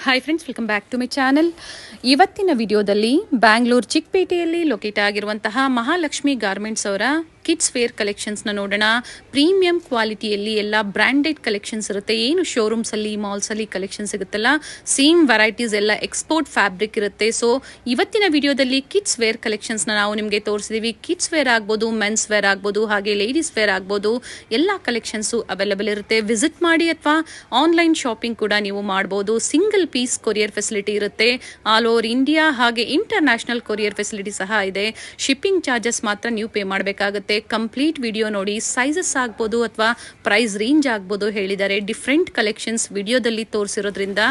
Hi friends, welcome back to my channel. ಇವತ್ತಿನ ವಿಡಿಯೋದಲ್ಲಿ ಬ್ಯಾಂಗ್ಳೂರ್ ಚಿಕ್ಕಪೇಟೆಯಲ್ಲಿ ಲೊಕೇಟ್ ಆಗಿರುವಂತಹ ಮಹಾಲಕ್ಷ್ಮಿ ಗಾರ್ಮೆಂಟ್ಸ್ ಅವರ ಕಿಡ್ಸ್ ವೇರ್ ಕಲೆಕ್ಷನ್ಸ್ನ ನೋಡೋಣ. ಪ್ರೀಮಿಯಂ ಕ್ವಾಲಿಟಿಯಲ್ಲಿ ಎಲ್ಲ ಬ್ರ್ಯಾಂಡೆಡ್ ಕಲೆಕ್ಷನ್ಸ್ ಇರುತ್ತೆ. ಏನು ಶೋರೂಮ್ಸಲ್ಲಿ ಮಾಲ್ಸಲ್ಲಿ ಕಲೆಕ್ಷನ್ ಸಿಗುತ್ತಲ್ಲ, ಸೇಮ್ ವೆರೈಟೀಸ್ ಎಲ್ಲ ಎಕ್ಸ್ಪೋರ್ಟ್ ಫ್ಯಾಬ್ರಿಕ್ ಇರುತ್ತೆ. ಸೊ ಇವತ್ತಿನ ವಿಡಿಯೋದಲ್ಲಿ ಕಿಡ್ಸ್ ವೇರ್ ಕಲೆಕ್ಷನ್ಸ್ನ ನಾವು ನಿಮಗೆ ತೋರಿಸಿದ್ದೀವಿ. ಕಿಡ್ಸ್ ವೇರ್ ಆಗ್ಬೋದು, ಮೆನ್ಸ್ ವೇರ್ ಆಗ್ಬೋದು, ಹಾಗೆ ಲೇಡೀಸ್ ವೇರ್ ಆಗ್ಬೋದು, ಎಲ್ಲ ಕಲೆಕ್ಷನ್ಸು ಅವೈಲೇಬಲ್ ಇರುತ್ತೆ. ವಿಸಿಟ್ ಮಾಡಿ ಅಥವಾ ಆನ್ಲೈನ್ ಶಾಪಿಂಗ್ ಕೂಡ ನೀವು ಮಾಡ್ಬೋದು. ಸಿಂಗಲ್ ಪೀಸ್ ಕೊರಿಯರ್ ಫೆಸಿಲಿಟಿ ಇರುತ್ತೆ. ಆಲ್ ಓವರ್ ಇಂಡಿಯಾ ಹಾಗೆ ಇಂಟರ್ನ್ಯಾಷನಲ್ ಕೊರಿಯರ್ ಫೆಸಿಲಿಟಿ ಸಹ ಇದೆ. ಶಿಪ್ಪಿಂಗ್ ಚಾರ್ಜಸ್ ಮಾತ್ರ ನೀವು ಪೇ ಮಾಡಬೇಕಾಗುತ್ತೆ. ಕಂಪ್ಲೀಟ್ ವಿಡಿಯೋ ನೋಡಿ. ಸೈಜಸ್ ಆಗ್ಬೋದು ಅಥವಾ ಪ್ರೈಸ್ ರೇಂಜ್ ಆಗ್ಬೋದು ಹೇಳಿದ್ದಾರೆ. ಡಿಫ್ರೆಂಟ್ ಕಲೆಕ್ಷನ್ಸ್ ವಿಡಿಯೋದಲ್ಲಿ ತೋರಿಸಿರೋದ್ರಿಂದ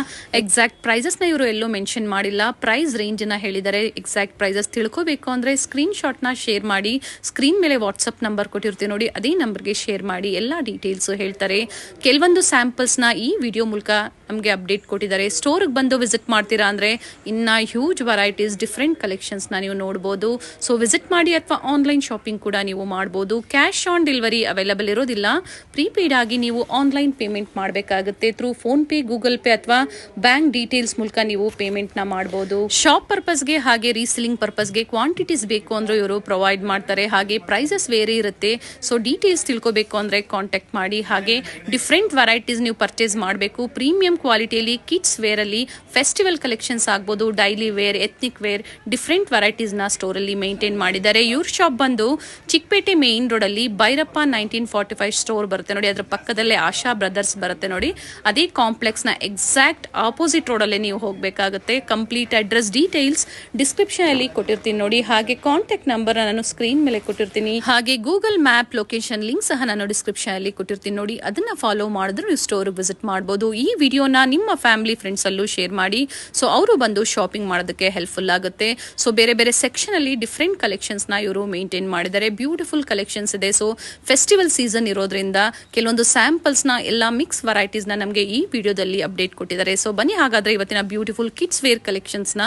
ಎಕ್ಸಾಕ್ಟ್ ಪ್ರೈಸಸ್ನ ಇವರು ಎಲ್ಲೂ ಮೆನ್ಷನ್ ಮಾಡಿಲ್ಲ. ಪ್ರೈಸ್ ರೇಂಜ್ನ ಹೇಳಿದ್ದಾರೆ. ಎಕ್ಸಾಕ್ಟ್ ಪ್ರೈಸಸ್ ತಿಳ್ಕೋಬೇಕು ಅಂದರೆ ಸ್ಕ್ರೀನ್ ಶಾಟ್ನ ಶೇರ್ ಮಾಡಿ. ಸ್ಕ್ರೀನ್ ಮೇಲೆ ವಾಟ್ಸಪ್ ನಂಬರ್ ಕೊಟ್ಟಿರ್ತೀವಿ ನೋಡಿ, ಅದೇ ನಂಬರ್ಗೆ ಶೇರ್ ಮಾಡಿ. ಎಲ್ಲ ಡೀಟೇಲ್ಸು ಹೇಳ್ತಾರೆ. ಕೆಲವೊಂದು ಸ್ಯಾಂಪಲ್ಸ್ನ ಈ ವಿಡಿಯೋ ಮೂಲಕ ನಮಗೆ ಅಪ್ಡೇಟ್ ಕೊಟ್ಟಿದ್ದಾರೆ. ಸ್ಟೋರ್ಗೆ ಬಂದು ವಿಸಿಟ್ ಮಾಡ್ತೀರಾ ಅಂದರೆ ಇನ್ನು ಹ್ಯೂಜ್ ವೆರೈಟೀಸ್ ಡಿಫ್ರೆಂಟ್ ಕಲೆಕ್ಷನ್ಸ್ನ ನೀವು ನೋಡ್ಬೋದು. ಸೊ ವಿಸಿಟ್ ಮಾಡಿ ಅಥವಾ ಆನ್ಲೈನ್ ಶಾಪಿಂಗ್ ಕೂಡ ನೀವು ಮಾಡ್ಬೋದು. ಕ್ಯಾಶ್ ಆನ್ ಡೆಲಿವರಿ ಅವೈಲಬಲ್ ಇರೋದಿಲ್ಲ. ಪ್ರೀಪೇಯ್ಡ್ ಆಗಿ ನೀವು ಆನ್ಲೈನ್ ಪೇಮೆಂಟ್ ಮಾಡಬೇಕಾಗುತ್ತೆ. ಥ್ರೂ ಫೋನ್ಪೇ, ಗೂಗಲ್ ಪೇ ಅಥವಾ ಬ್ಯಾಂಕ್ ಡೀಟೇಲ್ಸ್ ಮೂಲಕ ನೀವು ಪೇಮೆಂಟ್ನ ಮಾಡ್ಬೋದು. ಶಾಪ್ ಪರ್ಪಸ್ಗೆ ಹಾಗೆ ರೀಸೆಲಿಂಗ್ ಪರ್ಪಸ್ಗೆ ಕ್ವಾಂಟಿಟೀಸ್ ಬೇಕು ಅಂದರೆ ಇವರು ಪ್ರೊವೈಡ್ ಮಾಡ್ತಾರೆ. ಹಾಗೆ ಪ್ರೈಸಸ್ ಬೇರೆ ಇರುತ್ತೆ. ಸೊ ಡೀಟೇಲ್ಸ್ ತಿಳ್ಕೋಬೇಕು ಅಂದರೆ ಕಾಂಟ್ಯಾಕ್ಟ್ ಮಾಡಿ. ಹಾಗೆ ಡಿಫ್ರೆಂಟ್ ವೆರೈಟೀಸ್ ನೀವು ಪರ್ಚೇಸ್ ಮಾಡಬೇಕು. ಪ್ರೀಮಿಯಂ ಕ್ವಾಲಿಟಿಯಲ್ಲಿ ಕಿಡ್ಸ್ ವೇರಲ್ಲಿ ಫೆಸ್ಟಿವಲ್ ಕಲೆಕ್ಷನ್ಸ್ ಆಗ್ಬೋದು, daily wear, ethnic wear, different ವೆರೈಟೀಸ್ನ ಸ್ಟೋರಲ್ಲಿ ಮೇಂಟೈನ್ ಮಾಡಿದ್ದಾರೆ. ಇವ್ರ ಶಾಪ್ ಬಂದು ಚಿಕ್ಕಪೇಟೆ ಮೇನ್ ರೋಡಲ್ಲಿ ಭೈರಪ್ಪ 1945 ಸ್ಟೋರ್ ಬರುತ್ತೆ ನೋಡಿ. ಅದರ ಪಕ್ಕದಲ್ಲೇ ಆಶಾ ಬ್ರದರ್ಸ್ ಬರುತ್ತೆ ನೋಡಿ. ಅದೇ ಕಾಂಪ್ಲೆಕ್ಸ್ನ ಎಕ್ಸಾಕ್ಟ್ ಆಪೋಸಿಟ್ ರೋಡಲ್ಲೇ ನೀವು ಹೋಗಬೇಕಾಗುತ್ತೆ. ಕಂಪ್ಲೀಟ್ ಅಡ್ರೆಸ್ ಡೀಟೇಲ್ಸ್ ಡಿಸ್ಕ್ರಿಪ್ಷನ್ ಅಲ್ಲಿ ಕೊಟ್ಟಿರ್ತೀನಿ ನೋಡಿ. ಹಾಗೆ ಕಾಂಟ್ಯಾಕ್ಟ್ ನಂಬರ್ ನಾನು ಸ್ಕ್ರೀನ್ ಮೇಲೆ ಕೊಟ್ಟಿರ್ತೀನಿ. ಹಾಗೆ ಗೂಗಲ್ ಮ್ಯಾಪ್ ಲೊಕೇಶನ್ ಲಿಂಕ್ ಸಹ ನಾನು ಡಿಸ್ಕ್ರಿಪ್ಷನ್ ಅಲ್ಲಿ ಕೊಟ್ಟಿರ್ತೀನಿ ನೋಡಿ. ಅದನ್ನ ಫಾಲೋ ಮಾಡಿದ್ರೆ ನೀವು ಸ್ಟೋರ್ ವಿಸಿಟ್ ಮಾಡಬಹುದು. ಈ ವಿಡಿಯೋನ ನಿಮ್ಮ ಫ್ಯಾಮಿಲಿ ಫ್ರೆಂಡ್ಸ್ ಅಲ್ಲೂ ಶೇರ್ ಮಾಡಿ. ಸೊ ಅವರು ಬಂದು ಶಾಪಿಂಗ್ ಮಾಡೋದಕ್ಕೆ ಹೆಲ್ಪ್ಫುಲ್ ಆಗುತ್ತೆ. ಸೊ ಬೇರೆ ಬೇರೆ ಸೆಕ್ಷನ್ ಅಲ್ಲಿ ಡಿಫ್ರೆಂಟ್ ಕಲೆಕ್ಷನ್ಸ್ನ ಇವರು ಮೇಂಟೈನ್ ಮಾಡಿದ್ದಾರೆ. ಬ್ಯೂಟಿಫುಲ್ ಕಲೆಕ್ಷನ್ಸ್ ಇದೆ. ಸೊ ಫೆಸ್ಟಿವಲ್ ಸೀಸನ್ ಇರೋದ್ರಿಂದ ಕೆಲವೊಂದು ಸ್ಯಾಂಪಲ್ಸ್ನ ಎಲ್ಲ ಮಿಕ್ಸ್ ವೆರೈಟೀಸ್ನ ನಮಗೆ ಈ ವಿಡಿಯೋದಲ್ಲಿ ಅಪ್ಡೇಟ್ ಕೊಟ್ಟಿದ್ದಾರೆ. ಸೊ ಬನ್ನಿ ಹಾಗಾದ್ರೆ ಇವತ್ತಿನ ಬ್ಯೂಟಿಫುಲ್ ಕಿಡ್ಸ್ ವೇರ್ ಕಲೆಕ್ಷನ್ಸ್ನ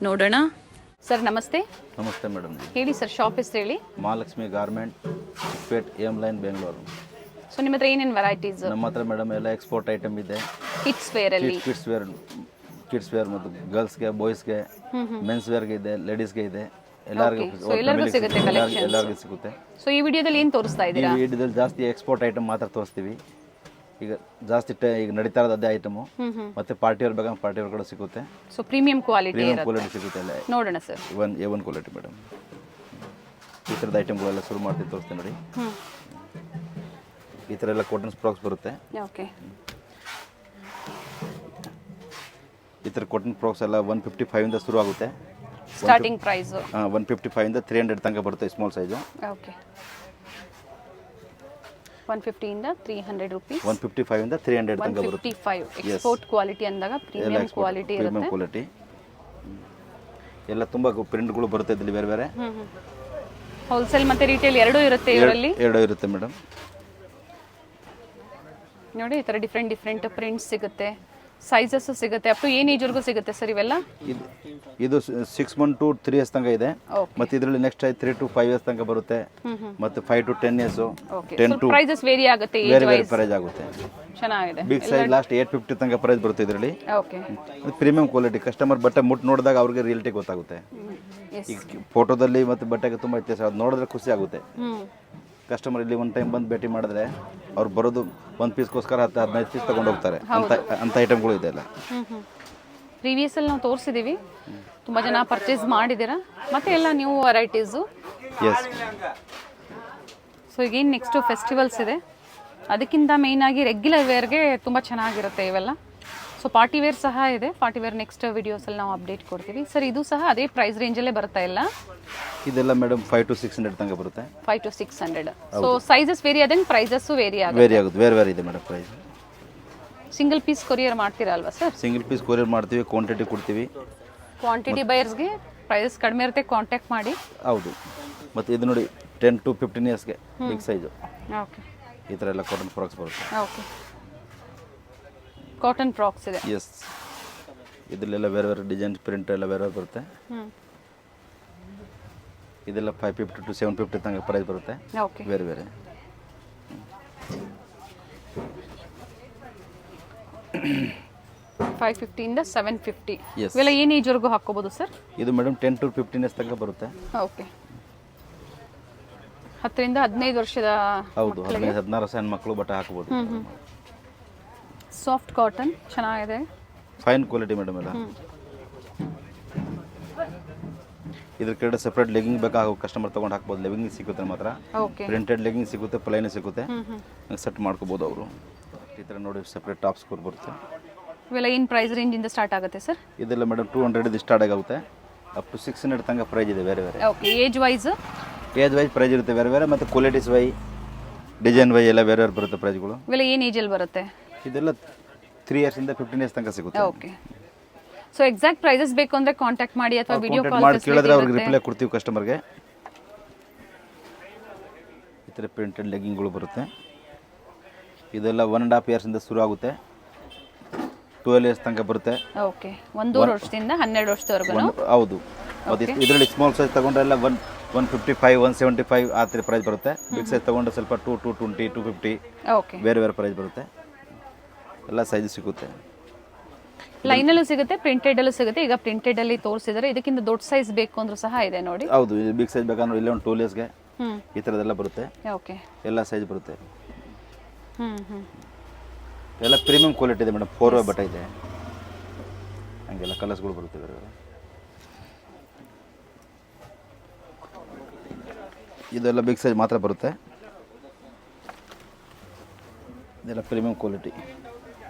ನೋಡೋಣ. ಸರ್ ನಮಸ್ತೆ. ನಮಸ್ತೆ ಮೇಡಮ್. ಹೇಳಿ ಸರ್, ಶಾಪ್ ಹೆಸರು ಹೇಳಿ. Mahalakshmi garment, Chickpet, M line, Bengaluru. So ನಿಮ್ಮ ಹತ್ರ ಏನೇನು ವೆರೈಟೀಸ್? ನಮ್ಮ ಹತ್ರ ಮೇಡಮ್ ಎಲ್ಲ ಎಕ್ಸ್ಪೋರ್ಟ್ ಐಟಮ್ ಇದೆ. ಕಿಡ್ಸ್ ವೇರ್ ಅಲ್ಲಿ ಕಿಡ್ಸ್ ವೇರ್ ಮತ್ತು ಗರ್ಲ್ಸ್ಗೆ, ಬಾಯ್ಸ್ಗೆ, ಮೆನ್ಸ್ ವೇರ್ಗೆ ಇದೆ, ಲೇಡೀಸ್ಗೆ ಇದೆ. ಎಲ್ಲರಿಗೂ ಸಿಗುತ್ತೆ ಕಲೆಕ್ಷನ್ಸ್. ಎಲ್ಲರಿಗೂ ಸಿಗುತ್ತೆ. ಸೊ ಈ ವಿಡಿಯೋದಲ್ಲಿ ಏನು ತೋರಿಸ್ತಾ ಇದ್ದೀರಾ? ಈ ವಿಡಿಯೋದಲ್ಲಿ ಜಾಸ್ತಿ ಎಕ್ಸ್ಪೋರ್ಟ್ ಐಟಮ್ ಮಾತ್ರ ತೋರಿಸ್ತೀವಿ. ಈಗ ಜಾಸ್ತಿ ಈಗ ನಡೀತಾ ಇರೋದು ಅದೇ ಐಟಮು. ಮತ್ತೆ ಪಾರ್ಟಿ ವೇರ್ ಬೇಕಾದ್ರೆ ಪಾರ್ಟಿ ವೇರ್ ಕೂಡ ಸಿಗುತ್ತೆ. ಸೊ ಪ್ರೀಮಿಯಂ ಕ್ವಾಲಿಟಿ ಸಿಗುತ್ತೆ ಎಲ್ಲ. ನೋಡೋಣ ಸರ್. A1 quality madam. ಈ ಥರದ ಐಟಮ್ಗಳೆಲ್ಲ ಶುರು ಮಾಡ್ತೀವಿ, ತೋರಿಸ್ತೀನಿ ನೋಡಿ. ಈ ಥರ ಎಲ್ಲ ಕಾಟನ್ ಫ್ರಾಕ್ಸ್ ಬರುತ್ತೆ. ಓಕೆ. ಈ ಥರ ಕಾಟನ್ ಫ್ರಾಕ್ಸ್ ಎಲ್ಲ 155 ಇಂದ ಶುರು ಆಗುತ್ತೆ. ಸ್ಟಾರ್ಟಿಂಗ್ ಪ್ರೈಸ್ 155 ಇಂದ 300 ತನಕ ಬರುತ್ತೆ ಸ್ಮಾಲ್ ಸೈಜು. ಓಕೆ. 150 ಇಂದ 300 ರೂಪೀಸ್. 155 ಇಂದ 300 ತನಕ ಬರುತ್ತೆ. 155 ಎಕ್ಸ್ಪೋರ್ಟ್ ಕ್ವಾಲಿಟಿ ಅಂದಾಗ ಪ್ರೀಮಿಯಂ ಕ್ವಾಲಿಟಿ ಇರುತ್ತೆ. ಪ್ರೀಮಿಯಂ ಕ್ವಾಲಿಟಿ ಎಲ್ಲ ತುಂಬಾ ಪ್ರಿಂಟ್ಗಳು ಬರುತ್ತೆ ಇದರಲ್ಲಿ ಬೇರೆ ಬೇರೆ. ಹೋಲ್ಸೇಲ್ ಮತ್ತೆ ರಿಟೇಲ್ ಎರಡೂ ಇರುತ್ತೆ ಇದರಲ್ಲಿ. ಎರಡೂ ಇರುತ್ತೆ ಮೇಡಮ್. ನೋಡಿ ಈ ಥರ ಡಿಫ್ರೆಂಟ್ ಪ್ರಿಂಟ್ಸ್ ಸಿಗುತ್ತೆ. ಸೈಜಸ್ ಸಿಗುತ್ತೆ. ಅಪ್ ಟು ಏನ್ ಏಜ್ ವರೆಗೂ ಸಿಗುತ್ತೆ ಸರ್ ಇವೆಲ್ಲ? ಇದು 6 months to 3 years ತನಕ ಇದೆ. ಮತ್ತೆ ಇದರಲ್ಲಿ ನೆಕ್ಸ್ಟ್ 3 to 5 years ತನಕ ಬರುತ್ತೆ. ಮತ್ತೆ 5 to 10 years. 10 to prices very ಆಗುತ್ತೆ. ಬೇರೆ ಬೇರೆ ಪ್ರೈಸ್ ಆಗುತ್ತೆ. ಚೆನ್ನಾಗಿದೆ. ಬಿಗ್ ಸೈಜ್ ಲಾಸ್ಟ್ 850 ತನಕ ಪ್ರೈಸ್ ಬರುತ್ತೆ ಇದರಲ್ಲಿ. ಓಕೆ. Premium quality. ಕಸ್ಟಮರ್ ಬಟ್ಟೆ ಮುಟ್ಟು ನೋಡಿದಾಗ ಅವ್ರಿಗೆ ರಿಯಾಲಿಟಿ ಗೊತ್ತಾಗುತ್ತೆ. ಈಗ ಫೋಟೋದಲ್ಲಿ ಮತ್ತೆ ಬಟ್ಟೆಗೆ ತುಂಬಾ ವ್ಯತ್ಯಾಸ. ಅದು ನೋಡಿದ್ರೆ ಖುಷಿ ಆಗುತ್ತೆ. ಕಸ್ಟಮರ್ ಇಲ್ಲಿ ಒಂದು ಟೈಮ್ ಬಂದು ಭೇಟಿ ಮಾಡಿದ್ರೆ ಅವ್ರು ಬರೋದು ಒಂದು ಪೀಸ್ಗೋಸ್ಕರ 10-15 ಪೀಸ್ ತಗೊಂಡು ಹೋಗ್ತಾರೆ. ಅಂತ ಐಟಮ್ಗಳು ಇದೆ ಎಲ್ಲ. ಪ್ರೀವಿಯಸ್ ಅಲ್ಲಿ ನಾವು ತೋರಿಸಿದೀವಿ, ತುಂಬಾ ಜನ ಪರ್ಚೇಸ್ ಮಾಡಿದ್ದೀರಾ. ಮತ್ತೆ ಎಲ್ಲ ನ್ಯೂ ವೆರೈಟೀಸು. ಎಸ್. ಸೊ ಈಗೇನು ನೆಕ್ಸ್ಟ್ ಫೆಸ್ಟಿವಲ್ಸ್ ಇದೆ, ಅದಕ್ಕಿಂತ ಮೇಯ್ನ್ ಆಗಿ ರೆಗ್ಯುಲರ್ ವೇರ್ಗೆ ತುಂಬ ಚೆನ್ನಾಗಿರುತ್ತೆ ಇವೆಲ್ಲ. ಸೊ ಪಾರ್ಟಿ ವೇರ್ ಸಹ ಇದೆ. ಪಾರ್ಟಿ ವೇರ್ ನೆಕ್ಸ್ಟ್ ವಿಡಿಯೋಸಲ್ಲಿ ನಾವು ಅಪ್ಡೇಟ್ ಕೊಡ್ತೀವಿ. ಸರ್ ಇದು ಸಹ ಅದೇ ಪ್ರೈಸ್ ರೇಂಜಲ್ಲೇ ಬರುತ್ತಾ ಇಲ್ಲ? ಇದೆಲ್ಲ ಮೇಡಮ್ 5 to 600 ತನಕ ಬರುತ್ತೆ. 5 to 600. ಸೊ ಸೈಜಸ್ ವೇರಿ ಆದಂಗೆ ಪ್ರೈಸಸ್ಸು ವೇರಿ ಆಗುತ್ತೆ. ಬೇರೆ ಬೇರೆ ಇದೆ madam price. Single piece courier ಮಾಡ್ತೀರಾ ಅಲ್ವಾ ಸರ್? ಸಿಂಗಲ್ ಪೀಸ್ ಕೊರಿಯರ್ ಮಾಡ್ತೀವಿ, ಕ್ವಾಂಟಿಟಿ ಕೊಡ್ತೀವಿ. ಕ್ವಾಂಟಿಟಿ ಬಯರ್ಸ್ಗೆ ಪ್ರೈಸಸ್ ಕಡಿಮೆ ಇರುತ್ತೆ, ಕಾಂಟ್ಯಾಕ್ಟ್ ಮಾಡಿ. ಹೌದು. ಮತ್ತು ಇದು ನೋಡಿ 10 to 15 yearsಗೆ ಬಿಗ್ ಸೈಜು. ಓಕೆ. ಈ ಥರ ಎಲ್ಲ ಕಾಟನ್ ಫ್ರಾಕ್ಸ್ ಬರುತ್ತೆ. ಓಕೆ. ಕಾಟನ್ ಫ್ರಾಕ್ಸ್ ಇದೆ. ಎಸ್. ಇದರಲ್ಲೆಲ್ಲ ಬೇರೆ ಬೇರೆ ಡಿಸೈನ್ ಪ್ರಿಂಟ್ ಎಲ್ಲ ಬೇರೆ ಬರುತ್ತೆ. ಇದೆಲ್ಲ 550 to 750 ತನಕ ಪ್ರೈಸ್ ಬರುತ್ತೆ. ಓಕೆ. ಬೇರೆ ಬೇರೆ. 550 ಇಂದ 750. Yes. ಇವೆಲ್ಲ ಏನು ಏಜ್ವರೆಗೂ ಹಾಕೋಬಹುದು ಸರ್? ಇದು ಮೇಡಮ್ 10 to 15 ಇಯರ್ಸ್ ತನಕ ಬರುತ್ತೆ. ಓಕೆ. 10 ರಿಂದ 15 ವರ್ಷದ ಹೌದು, 15-16 ವರ್ಷ ಹೆಣ್ಮಕ್ಳು ಬಟ್ಟೆ ಹಾಕಬಹುದು. ಸಾಫ್ಟ್ ಕಾಟನ್ ಚೆನ್ನಾಗಿದೆ, ಫೈನ್ ಕ್ವಾಲಿಟಿ ಮೇಡಮ್ ಎಲ್ಲ. ಇದ್ರ ಕಡೆ ಸೆಪರೇಟ್ ಲೆಗಿಂಗ್ ಬೇಕಾಗೋ ಕಸ್ಟಮರ್ ತೊಗೊಂಡು ಹಾಕ್ಬೋದು. ಲೆಗಿಂಗ್ ಸಿಗುತ್ತೆ ಮಾತ್ರ, ಓಕೆ. ಪ್ರಿಂಟೆಡ್ ಲೆಗಿಂಗ್ ಸಿಗುತ್ತೆ, ಪ್ಲೈನ್ ಸಿಗುತ್ತೆ, ಸೆಟ್ ಮಾಡ್ಕೋಬೋದು ಅವರು. ಈ ಥರ ನೋಡಿ ಸೆಪ್ರೇಟ್ ಟಾಪ್ಸ್ ಕೂಡ ಬರುತ್ತೆ. ಇವೆಲ್ಲ ಏನು ಪ್ರೈಸ್ ರೇಂಜಿಂದ ಸ್ಟಾರ್ಟ್ ಆಗುತ್ತೆ ಸರ್? ಇದೆಲ್ಲ ಮೇಡಮ್ 200 ಸ್ಟಾರ್ಟ್ ಆಗುತ್ತೆ, ಅಪ್ ಟು 600 ತನಕ ಪ್ರೈಸ್ ಇದೆ ಬೇರೆ ಬೇರೆ. ಓಕೆ. ಏಜ್ ವೈಸ್ ಪ್ರೈಸ್ ಇರುತ್ತೆ ಬೇರೆ ಬೇರೆ, ಮತ್ತು ಕ್ವಾಲಿಟೀಸ್ ವೈ, ಡಿಸೈನ್ ವೈ ಎಲ್ಲ ಬೇರೆ ಬೇರೆ ಬರುತ್ತೆ ಪ್ರೈಸ್ಗಳು. ಇವೆಲ್ಲ ಏನು ಏಜಲ್ಲಿ ಬರುತ್ತೆ? ಇದೆಲ್ಲ 3 ಇಯರ್ಸಿಂದ 15 ಇಯರ್ಸ್ ತನಕ ಸಿಗುತ್ತೆ. ಓಕೆ. ಸೊ ಎಕ್ಸಾಕ್ಟ್ ಪ್ರೈಸಸ್ ಬೇಕು ಅಂದರೆ ಕಾಂಟ್ಯಾಕ್ಟ್ ಮಾಡಿ ಅಥವಾ ವಿಡಿಯೋ ಕಾಲ್ ಮಾಡಿ ಕೇಳಿದ್ರೆ ಅವ್ರಿಗೆ ರಿಪ್ಲೈ ಕೊಡ್ತೀವಿ ಕಸ್ಟಮರ್ಗೆ. ಈ ಥರ ಪ್ರಿಂಟೆಡ್ ಲೆಗಿಂಗ್ಗಳು ಬರುತ್ತೆ. ಇದೆಲ್ಲ 1.5 ಇಯರ್ಸಿಂದ ಶುರು ಆಗುತ್ತೆ, 12 ಇಯರ್ಸ್ ತನಕ ಬರುತ್ತೆ. ಓಕೆ. 1.5 ವರ್ಷದಿಂದ 12 ವರ್ಷದವರೆಗೂ. ಹೌದು. ಮತ್ತು ಇದರಲ್ಲಿ ಸ್ಮಾಲ್ ಸೈಜ್ ತಗೊಂಡ್ರೆಲ್ಲ 155, 175 ಆ ಥರ ಪ್ರೈಸ್ ಬರುತ್ತೆ. ಬಿಗ್ ಸೈಜ್ ತಗೊಂಡ್ರೆ ಸ್ವಲ್ಪ 220, 250 ಓಕೆ ಬೇರೆ ಬೇರೆ ಪ್ರೈಸ್ ಬರುತ್ತೆ. ಎಲ್ಲ ಸೈಜ್ ಸಿಗುತ್ತೆ. ಲೈನಲ್ಲೂ ಸಿಗುತ್ತೆ, ಪ್ರಿಂಟೆಡಲ್ಲೂ ಸಿಗುತ್ತೆ. ಈಗ ಪ್ರಿಂಟೆಡಲ್ಲಿ ತೋರಿಸಿದರೆ ಇದಕ್ಕಿಂತ ದೊಡ್ಡ ಸೈಜ್ ಬೇಕು ಅಂದ್ರೂ ಸಹ ಇದೆ ನೋಡಿ. ಹೌದು, ಇದು ಬಿಗ್ ಸೈಜ್ ಬೇಕಂದ್ರೆ ಇಲ್ಲೇ ಒಂದು 12 ಇಯರ್ಸ್ಗೆ ಈ ಥರದ್ದೆಲ್ಲ ಬರುತ್ತೆ. ಓಕೆ. ಎಲ್ಲ ಸೈಜ್ ಬರುತ್ತೆ. ಎಲ್ಲ ಪ್ರೀಮಿಯಂ ಕ್ವಾಲಿಟಿ ಇದೆ ಮೇಡಮ್. 4 ಬಟ್ಟೆ ಇದೆ, ಹಂಗೆಲ್ಲ ಕಲರ್ಸ್ಗಳು ಬರುತ್ತೆ ಬೇರೆ ಬೇರೆ. ಇದೆಲ್ಲ ಬಿಗ್ ಸೈಜ್ ಮಾತ್ರ ಬರುತ್ತೆ. ಇದೆಲ್ಲ ಪ್ರೀಮಿಯಂ ಕ್ವಾಲಿಟಿ.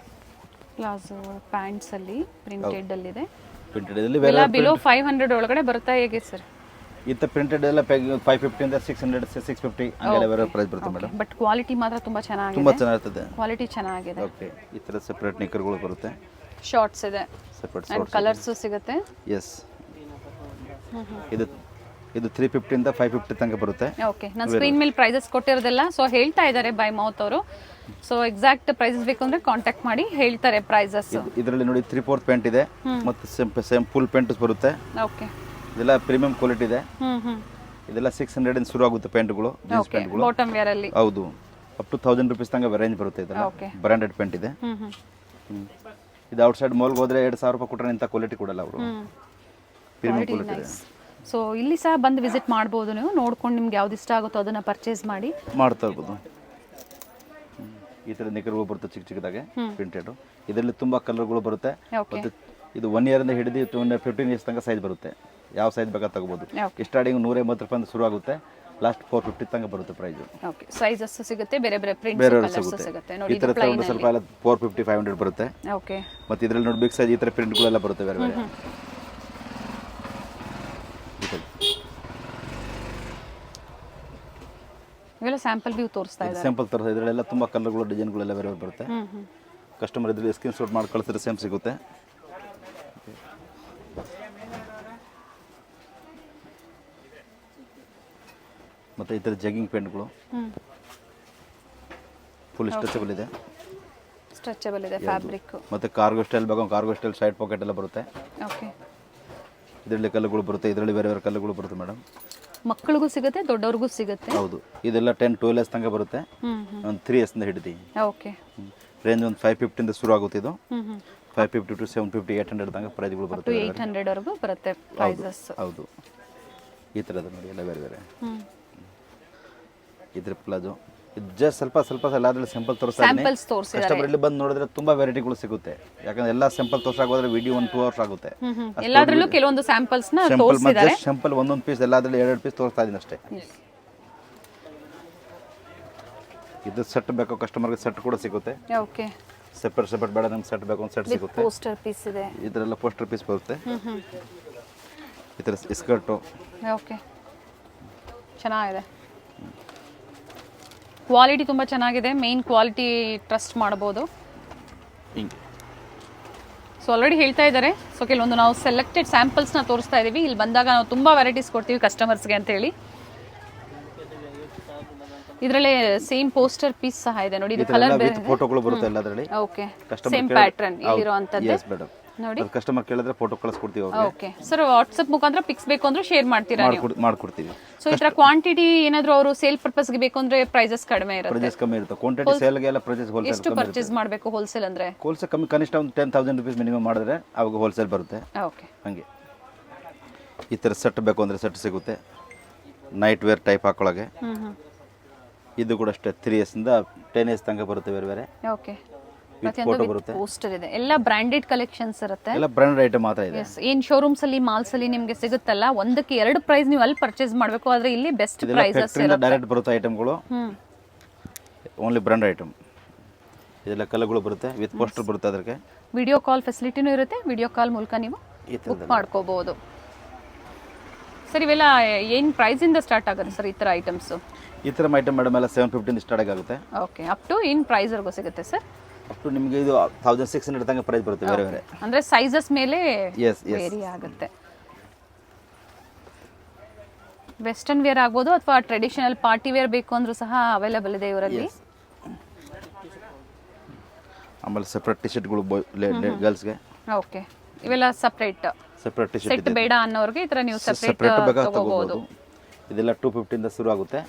ಪ್ಲಾಜೋ ಪ್ಯಾಂಟ್ಸ್ ಅಲ್ಲಿ ಪ್ರಿಂಟೆಡ್ ಅಲ್ಲಿ ಇದೆ. ಪ್ರಿಂಟೆಡ್ ಅಲ್ಲಿ ಬೇರೆ ಬಿಲೋ 500 ಒಳಗಡೆ ಬರುತ್ತಾ ಹೇಗೆ ಸರ್? ಇತ್ತ ಪ್ರಿಂಟೆಡ್ ಎಲ್ಲ 550 ಇಂದ 600, 650 ಹಂಗೆಲ್ಲ ಬೇರೆ ಪ್ರೈಸ್ ಬರುತ್ತೆ ಮೇಡಮ್. ಬಟ್ ಕ್ವಾಲಿಟಿ ಮಾತ್ರ ತುಂಬಾ ಚೆನ್ನಾಗಿದೆ. ತುಂಬಾ ಚೆನ್ನಾಗಿರ್ತದೆ, ಕ್ವಾಲಿಟಿ ಚೆನ್ನಾಗಿದೆ. ಓಕೆ. ಈ ತರ ಸೆಪರೇಟ್ ನಿಕ್ಕರ್ಗಳು ಬರುತ್ತೆ, ಶಾರ್ಟ್ಸ್ ಇದೆ, ಸೆಪರೇಟ್ ಅಂಡ್ ಕಲರ್ಸ್ ಸಿಗುತ್ತೆ. ಎಸ್. ಇದು 350 ಇಂದ 550 ತನಕ ಬರುತ್ತೆ. ಓಕೆ. ನಾನು ಸ್ಕ್ರೀನ್ ಮೇಲೆ ಪ್ರೈಸಸ್ ಕೊಟ್ಟಿರೋದೆಲ್ಲ ಸೊ ಹೇಳ್ತಾ ಇದ್ದಾರೆ ಬೈ ಮೌತ್ ಅವರು. ಸೊ ಎಕ್ಸಾಕ್ಟ್ ಪ್ರೈಸಸ್ ಬೇಕು ಅಂದ್ರೆ ಕಾಂಟ್ಯಾಕ್ಟ್ ಮಾಡಿ ಹೇಳ್ತಾರೆ ಪ್ರೈಸಸ್. ಇದರಲ್ಲಿ ನೋಡಿ 3/4 ಪ್ಯಾಂಟ್ ಇದೆ ಮತ್ತು ಸೇಮ್ ಫುಲ್ ಪ್ಯಾಂಟ್ ಬರುತ್ತೆ. ಓಕೆ. ಇದೆಲ್ಲ ಪ್ರೀಮಿಯಂ ಕ್ವಾಲಿಟಿ ಇದೆ. ಇದೆಲ್ಲ 600 ಇಂದ ಶುರು ಆಗುತ್ತೆ ಪ್ಯಾಂಟ್ಗಳು, ಜೀನ್ಸ್ ಪ್ಯಾಂಟ್ಗಳು. ಬಾಟಮ್ ವೇರ್ ಅಲ್ಲಿ ಹೌದು, ಅಪ್ ಟು 1000 ರೂಪೀಸ್ ತನಕ ರೇಂಜ್ ಬರುತ್ತೆ. ಇದೆಲ್ಲ ಬ್ರಾಂಡೆಡ್ ಪ್ಯಾಂಟ್ ಇದೆ. ಇದು ಔಟ್ಸೈಡ್ ಮಾಲ್ಗೆ ಹೋದ್ರೆ 2000 ರೂಪಾಯಿ ಕೊಟ್ಟರೆ ಇಂಥ ಕ್ವಾಲಿಟಿ ಕೊಡಲ್ಲ ಅವರು. ಪ್ರೀಮಿಯಂ ಕ್ವಾಲಿಟಿ ಇದೆ. ಸೊ ಇಲ್ಲಿ ಸಹ ಬಂದು ವಿಸಿಟ್ ಮಾಡ್ಬೋದು, ನೀವು ನೋಡ್ಕೊಂಡು ನಿಮ್ಗೆ ಯಾವ್ದು ಇಷ್ಟ ಆಗುತ್ತೋ ಅದನ್ನ ಪರ್ಚೇಸ್ ಮಾಡ್ತಾ ಇರ್ಬೋದು. ಈ ಥರ ನಿಕ್ಕರ್ಗಳು ಬರುತ್ತೆ ಚಿಕ್ಕ ಚಿಕ್ಕದಾಗೆ ಪ್ರಿಂಟೆಡ್. ಇದರಲ್ಲಿ ತುಂಬಾ ಕಲರ್ಗಳು ಬರುತ್ತೆ. ಮತ್ತು ಇದು 1 ಇಯರ್ ಇಂದ ಹಿಡಿದು 15 ಇಯರ್ಸ್ ತನಕ ಸೈಜ್ ಬರುತ್ತೆ. ಯಾವ ಸೈಜ್ ಬೇಕಾದ್ರೆ ತಗೋಬಹುದು. ಸ್ಟಾರ್ಟಿಂಗ್ 150 ರೂಪಾಯಿಂದ ಶುರು ಆಗುತ್ತೆ, ಲಾಸ್ಟ್ 450 ತನಕ ಬರುತ್ತೆ ಪ್ರೈಸ್. ಓಕೆ. ಸೈಜಸ್ ಸಿಗುತ್ತೆ, ಬೇರೆ ಬೇರೆ ಪ್ರಿಂಟ್ಸ್ ಕಲರ್ಸ್ ಸಿಗುತ್ತೆ ನೋಡಿ. ಈ ತರ ತಗೊಂಡ್ರೆ ಸ್ವಲ್ಪ ಎಲ್ಲ 450, 500 ಬರುತ್ತೆ. ಓಕೆ. ಮತ್ತೆ ಇದರಲ್ಲಿ ನೋಡಿ ಬಿಗ್ ಸೈಜ್ ಈ ತರ ಪ್ರಿಂಟ್ಗಳೆಲ್ಲ ಬರುತ್ತೆ ಬೇರೆ ಬೇರೆ. ಇವೆಲ್ಲ ಸ್ಯಾಂಪಲ್ ವ್ಯೂ ತೋರಿಸ್ತಾ ಇದ್ದಾರೆ. ಸ್ಯಾಂಪಲ್ ತೋರಿಸ್ತಾ ಇದರಲ್ಲೆಲ್ಲ ತುಂಬಾ ಕಲರ್ಗಳು, ಡಿಸೈನ್ಗಳೆಲ್ಲ ಬೇರೆ ಬೇರೆ ಬರುತ್ತೆ. ಕಸ್ಟಮರ್ ಇದ್ರಲ್ಲಿ ಸ್ಕ್ರೀನ್ ಶಾಟ್ ಮಾಡಿ ಕಳಿಸಿದ್ರೆ ಸೇಮ್ ಸಿಗುತ್ತೆ. ಮತ್ತು ಈ ಥರ ಜಗ್ಗಿಂಗ್ ಪ್ಯಾಂಟ್ಗಳು ಫುಲ್ ಸ್ಟ್ರೆಚಬಲ್ ಇದೆ. ಸ್ಟ್ರೆಚಬಲ್ ಇದೆ ಫ್ಯಾಬ್ರಿಕ್. ಮತ್ತು ಕಾರ್ಗೋ ಸ್ಟೈಲ್ ಬೇಕು, ಕಾರ್ಗೋ ಸ್ಟೈಲ್ ಸೈಡ್ ಪಾಕೆಟ್ ಎಲ್ಲ ಬರುತ್ತೆ. ಓಕೆ. ಇದರಲ್ಲಿ ಕಲರ್ಗಳು ಬರುತ್ತೆ, ಇದರಲ್ಲಿ ಬೇರೆ ಬೇರೆ ಕಲರ್ಗಳು ಬರುತ್ತೆ ಮೇಡಮ್. ಮಕ್ಕಳಿಗೂ ಸಿಗುತ್ತೆ, ದೊಡ್ಡವ್ರಿಗೂ ಸಿಗುತ್ತೆ. ಹೌದು. ಇದೆಲ್ಲ 10-12 ಇಯರ್ಸ್ ತನಕ ಬರುತ್ತೆ, ಒಂದು 3 ಇಯರ್ಸ್ ಇಂದ ಹಿಡಿದು. ಓಕೆ. ರೇಂಜ್ ಒಂದು 550 ಇಂದ ಶುರು ಆಗುತ್ತೆ. ಇದು 550 to 750, 800 ತನಕ ಪ್ರೈಸ್ಗಳು ಬರುತ್ತೆ. 800 ವರೆಗೂ ಬರುತ್ತೆ ಪ್ರೈಸಸ್. ಹೌದು. ಈ ಥರದ ನೋಡಿ ಎಲ್ಲ ಬೇರೆ ಬೇರೆ. ಇದ್ರ ಪ್ಲಾಜೋ ಇದು ಜಸ್ಟ್ ಸ್ವಲ್ಪ ಅದರಲ್ಲಿ ಸಿಂಪಲ್ ತೋರಿಸ್ತಾ ಇದ್ದೀನಿ. ಕಸ್ಟಮರ್ ಇಲ್ಲಿ ಬಂದು ನೋಡಿದ್ರೆ ತುಂಬಾ ವೆರೈಟಿಗಳು ಸಿಗುತ್ತೆ. ಯಾಕಂದ್ರೆ ಎಲ್ಲ ಸಿಂಪಲ್ ತೋರ್ಸಕ್ಕೆ ಹೋದ್ರೆ ವಿಡಿಯೋ 1-2 ಅವರ್ಸ್ ಆಗುತ್ತೆ. ಎಲ್ಲಾದ್ರಲ್ಲೂ ಕೆಲವೊಂದು ಸ್ಯಾಂಪಲ್ಸ್ ನ ತೋರಿಸಿದ್ದಾರೆ. ಸಿಂಪಲ್ ಒಂದೊಂದು ಪೀಸ್ ಎಲ್ಲಾದ್ರಲ್ಲಿ 2 ಪೀಸ್ ತೋರಿಸ್ತಾ ಇದ್ದೀನಿ ಅಷ್ಟೇ. ಇದು ಸೆಟ್ ಬೇಕು ಕಸ್ಟಮರ್ಗೆ, ಸೆಟ್ ಕೂಡ ಸಿಗುತ್ತೆ. ಓಕೆ. ಸೆಪರೇಟ್ ಬೇಡ ನಮ್ಗೆ ಸೆಟ್ ಬೇಕು, ಒಂದು ಸೆಟ್ ಸಿಗುತ್ತೆ. ಪೋಸ್ಟರ್ ಪೀಸ್ ಇದೆ, ಇದರೆಲ್ಲ ಪೋಸ್ಟರ್ ಪೀಸ್ ಬರುತ್ತೆ. ಈ ಥರ ಸ್ಕರ್ಟು. ಓಕೆ. ಚೆನ್ನಾಗಿದೆ, ಕ್ವಾಲಿಟಿ ತುಂಬ ಚೆನ್ನಾಗಿದೆ. ಮೇನ್ ಕ್ವಾಲಿಟಿ ಟ್ರಸ್ಟ್ ಮಾಡ್ಬೋದು. ಸೊ ಆಲ್ರೆಡಿ ಹೇಳ್ತಾ ಇದ್ದಾರೆ. ಸೊ ಕೆಲವೊಂದು ನಾವು ಸೆಲೆಕ್ಟೆಡ್ ಸ್ಯಾಂಪಲ್ಸ್ನ ತೋರಿಸ್ತಾ ಇದ್ದೀವಿ. ಇಲ್ಲಿ ಬಂದಾಗ ನಾವು ತುಂಬ ವೆರೈಟೀಸ್ ಕೊಡ್ತೀವಿ ಕಸ್ಟಮರ್ಸ್ಗೆ ಅಂತ ಹೇಳಿ. ಇದರಲ್ಲೇ ಸೇಮ್ ಪೋಸ್ಟರ್ ಪೀಸ್ ಸಹ ಇದೆ ನೋಡಿ. ಇದು ಕಲರ್ ಬೇರೆ, ಫೋಟೋಗಳು ಬರುತ್ತೆ ಎಲ್ಲದರಲ್ಲಿ. ಓಕೆ. ಸೇಮ್ ಪ್ಯಾಟರ್ನ್ ಇಲ್ಲಿರುವಂತದ್ದು. ನೋಡಿ ಅದು ಕಸ್ಟಮರ್ ಕೇಳಿದ್ರೆ ಫೋಟೋ ಕಳಿಸ್ಕೊಡ್ತೀವಿ ಅವ್ರಿಗೆ. ಓಕೆ ಸರ್, ವಾಟ್ಸಪ್ ಮುಖಾಂತರ ಪಿಕ್ಸ್ ಬೇಕು ಅಂದ್ರೆ ಶೇರ್ ಮಾಡ್ತೀರಾ ನೀವು? ಮಾಡ್ಕೊಡ್ತೀವಿ. ಸೊ ಈ ತರ ಕ್ವಾಂಟಿಟಿ ಏನಾದ್ರು ಅವರು ಸೇಲ್ ಪರ್ಪಸ್ಗೆ ಬೇಕು ಅಂದ್ರೆ ಪ್ರೈಸಸ್ ಕಡಿಮೆ ಇರುತ್ತೆ? ಪ್ರೈಸಸ್ ಕಮ್ಮಿ ಇರುತ್ತೆ. ಕ್ವಾಂಟಿಟಿ ಸೇಲ್ಗೆಲ್ಲ ಪ್ರೈಸಸ್ ಹೋಲ್ಸೇಲ್ ಎಷ್ಟು ಪರ್ಚೇಸ್ ಮಾಡಬೇಕು ಹೋಲ್ಸೇಲ್ ಅಂದ್ರೆ? ಹೋಲ್ಸೇಲ್ ಕಮ್ಮಿ, ಕನಿಷ್ಠ ಒಂದು 10,000 rupees ಮಿನಿಮಮ್ ಮಾಡಿದ್ರೆ ಅವಾಗ ಹೋಲ್ಸೇಲ್ ಬರುತ್ತೆ. ಓಕೆ. ಹಾಗೆ ಈ ಥರ ಸೆಟ್ ಬೇಕು ಅಂದರೆ ಸೆಟ್ ಸಿಗುತ್ತೆ, ನೈಟ್ ವೇರ್ ಟೈಪ್ ಹಾಕೊಳ್ಳೋಗೆ. ಇದು ಕೂಡ ಅಷ್ಟೇ 3 years ಇಂದ 10 years ತನಕ ಬರುತ್ತೆ ಬೇರೆ ಬೇರೆ. ಓಕೆ. ಫೋಟೋ ಬರುತ್ತೆ. ಪೋಸ್ಟರ್ ಇದೆ, ಎಲ್ಲ ಬ್ರಾಂಡೆಡ್ ಕಲೆಕ್ಷನ್ಸ್ ಇರುತ್ತೆ. ಎಲ್ಲ ಬ್ರಾಂಡೆಡ್ ಐಟಮ್ ಮಾತ್ರ ಇದೆ. ಏನ್ ಶೋರೂಮ್ಸ್ ಅಲ್ಲಿ ಮಾಲ್ಸ್ ಅಲ್ಲಿ ನಿಮಗೆ ಸಿಗುತ್ತಲ್ಲ, ಒಂದಕ್ಕೆ 2 ಪ್ರೈಸ್ ನೀವು ಅಲ್ಲಿ ಪರ್ಚೇಸ್ ಮಾಡಬೇಕು, ಆದ್ರೆ ಇಲ್ಲಿ ಬೆಸ್ಟ್ ಪ್ರೈಸಸ್ ಇರುತ್ತೆ. ಡೈರೆಕ್ಟ್ ಬರುತ್ತೆ ಐಟಮ್ಗಳು, ಓನ್ಲಿ ಬ್ರಾಂಡ್ ಐಟಮ್. ಇದೆಲ್ಲ ಕಲರ್ಗಳು ಬರುತ್ತೆ, ವಿತ್ ಪೋಸ್ಟರ್ ಬರುತ್ತೆ. ಅದಕ್ಕೆ ವಿಡಿಯೋ ಕಾಲ್ ಫೆಸಿಲಿಟಿನೂ ಇರುತ್ತೆ, ವಿಡಿಯೋ ಕಾಲ್ ಮೂಲಕ ನೀವು ಬುಕ್ ಮಾಡ್ಕೋಬಹುದು. ಸರ್ ಇವೆಲ್ಲ ಏನ್ ಪ್ರೈಸ್ ಇಂದ ಸ್ಟಾರ್ಟ್ ಆಗುತ್ತೆ ಸರ್ ಈ ತರ ಐಟಮ್ಸ್? ಈ ಥರ ಐಟಮ್ ಮೇಡಮ್ ಎಲ್ಲ 750 ಸ್ಟಾರ್ಟ್ ಆಗುತ್ತೆ. ಓಕೆ. ಅಪ್ ಟು ಏನ್ ಪ್ರೈಸ್ ವರ್ಗೂ ಸಿಗುತ್ತೆ ಸರ್? ಅಪ್ ಟು ನಿಮಗೆ ಇದು 1600 ತನಕ ಪ್ರೈಸ್ ಬರುತ್ತೆ ಬೇರೆ ಬೇರೆ. ಅಂದ್ರೆ ಸೈಜಸ್ ಮೇಲೆ Yes. ವೇರಿ ಆಗುತ್ತೆ. ವೆಸ್ಟರ್ನ್ ವೇರ್ ಆಗ್ಬೋದು ಅಥವಾ ಟ್ರೆಡಿಷನಲ್ ಪಾರ್ಟಿ ವೇರ್ ಬೇಕು ಅಂದ್ರೂ ಸಹ ಅವೈಲೇಬಲ್ ಇದೆ ಇವರಲ್ಲಿ. ಆಮೇಲೆ ಸೆಪರೇಟ್ ಟಿ ಶರ್ಟ್ಗಳು ಗರ್ಲ್ಸ್ಗೆ. ಓಕೆ. ಇವೆಲ್ಲ ಸೆಪರೇಟ್ ಟಿ ಶರ್ಟ್ ಸೆಟ್ ಬೇಡ ಅನ್ನೋರಿಗೆ ಈ ತರ ನೀವು ಸೆಪರೇಟ್ ಸೆಪರೇಟ್ ತಗೋಬಹುದು. ಇದೆಲ್ಲ 250 ಇಂದ ಶುರು ಆಗುತ್ತೆ,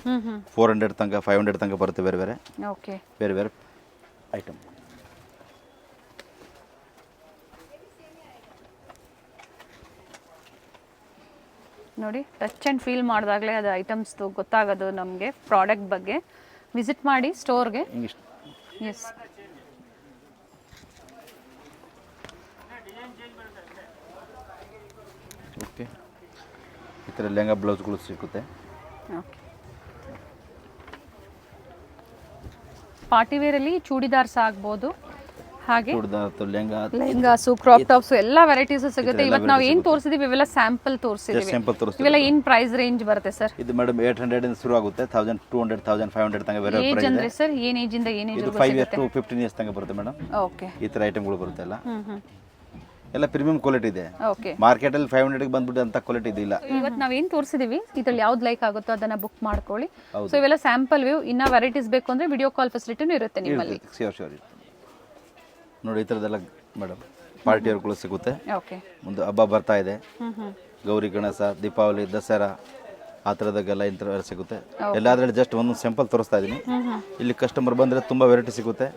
400 ತನಕ 500 ತನಕ ಬರುತ್ತೆ ಬೇರೆ ಬೇರೆ. ಓಕೆ. ಬೇರೆ ಬೇರೆ ಐಟಮ್. ನೋಡಿ, ಟಚ್ ಆ್ಯಂಡ್ ಫೀಲ್ ಮಾಡಿದಾಗಲೇ ಅದು ಐಟಮ್ಸ್ ಗೊತ್ತಾಗೋದು ನಮಗೆ ಪ್ರಾಡಕ್ಟ್ ಬಗ್ಗೆ. ವಿಸಿಟ್ ಮಾಡಿ ಸ್ಟೋರ್ಗೆ. ಎಸ್. ಓಕೆ. ಈ ಥರ ಲೆಹಂಗಾ ಬ್ಲೌಸ್ಗಳು ಸಿಗುತ್ತೆ. ಓಕೆ. ಪಾರ್ಟಿ ವೇರಲ್ಲಿ ಚೂಡಿದಾರ್ಸ್ ಆಗ್ಬೋದು, ಹಾಗೆ ಲೆಹಂಗಾಸು, ಕ್ರಾಪ್ ಟಾಪ್ಸ್ ಎಲ್ಲ ವೆರೈಟೀಸ್ ಸಿಗುತ್ತೆ. ಇವತ್ತು ನಾವು ಏನು ತೋರಿಸಿದೀವಿ ಇವೆಲ್ಲ ಸ್ಯಾಂಪಲ್ ತೋರಿಸಿದೀವಿ. ಇವೆಲ್ಲ ಏನು ಪ್ರೈಸ್ ರೇಂಜ್ ಬರುತ್ತೆ ಸರ್? ಇದು ಮೇಡಮ್ 800 ಇಂದ ಶುರು ಆಗುತ್ತೆ, 1200 1500 ತನಕ ಬೇರೆ ಏಜ್ ಅಂದ್ರೆ ಸರ್ ಏನು ಏಜ್ ಇಂದ ಏನು ಏಜ್? 5 years to 15 years ತನಕ ಬರುತ್ತೆ ಮೇಡಮ್. ಓಕೆ. ಈ ತರ ಐಟಮ್ಗಳು ಬರುತ್ತೆ ಎಲ್ಲ. ಎಲ್ಲ ಪ್ರೀಮಿಯಂ ಕ್ವಾಲಿಟಿ ಇದೆ. ಓಕೆ. ಮಾರ್ಕೆಟ್ ಅಲ್ಲಿ 500 ಗೆ ಬಂದ್ಬಿಟ್ಟು ಅಂತ ಕ್ವಾಲಿಟಿ ಇದಿಲ್ಲ. ಇವತ್ತು ನಾವು ಏನು ತೋರಿಸಿದೀವಿ ಇದ್ರಲ್ಲಿ ಯಾವ್ದು ಲೈಕ್ ಆಗುತ್ತೋ ಅದನ್ನ ಬುಕ್ ಮಾಡ್ಕೊಳ್ಳಿ. ಸೊ ಇವೆಲ್ಲ ಸ್ಯಾಂಪಲ್ ವ್ಯೂ. ಇನ್ನ ವೆರೈಟೀಸ್ ಬೇಕು ಅಂದ್ರೆ ವಿಡಿಯೋ ಕಾಲ್ ಫೆಸಿಲಿಟಿನೂ ಇರುತ್ತೆ ನಿಮ್ಮಲ್ಲಿ. ಶ್ಯೂರ್. ನೋಡಿ ಈ ಥರದ್ದೆಲ್ಲ ಮೇಡಮ್ ಪಾರ್ಟಿ ವೇರ್ಗಳು ಸಿಗುತ್ತೆ. ಓಕೆ. ಒಂದು ಹಬ್ಬ ಬರ್ತಾ ಇದೆ, ಗೌರಿ ಗಣೇಶ, ದೀಪಾವಳಿ, ದಸರಾ, ಆ ಥರದಾಗೆಲ್ಲ ಇಂಥ ಸಿಗುತ್ತೆ. ಎಲ್ಲಾದ್ರಲ್ಲಿ ಜಸ್ಟ್ ಒಂದು ಸ್ಯಾಂಪಲ್ ತೋರಿಸ್ತಾ ಇದ್ದೀನಿ. ಇಲ್ಲಿ ಕಸ್ಟಮರ್ ಬಂದರೆ ತುಂಬ ವೆರೈಟಿ ಸಿಗುತ್ತೆ.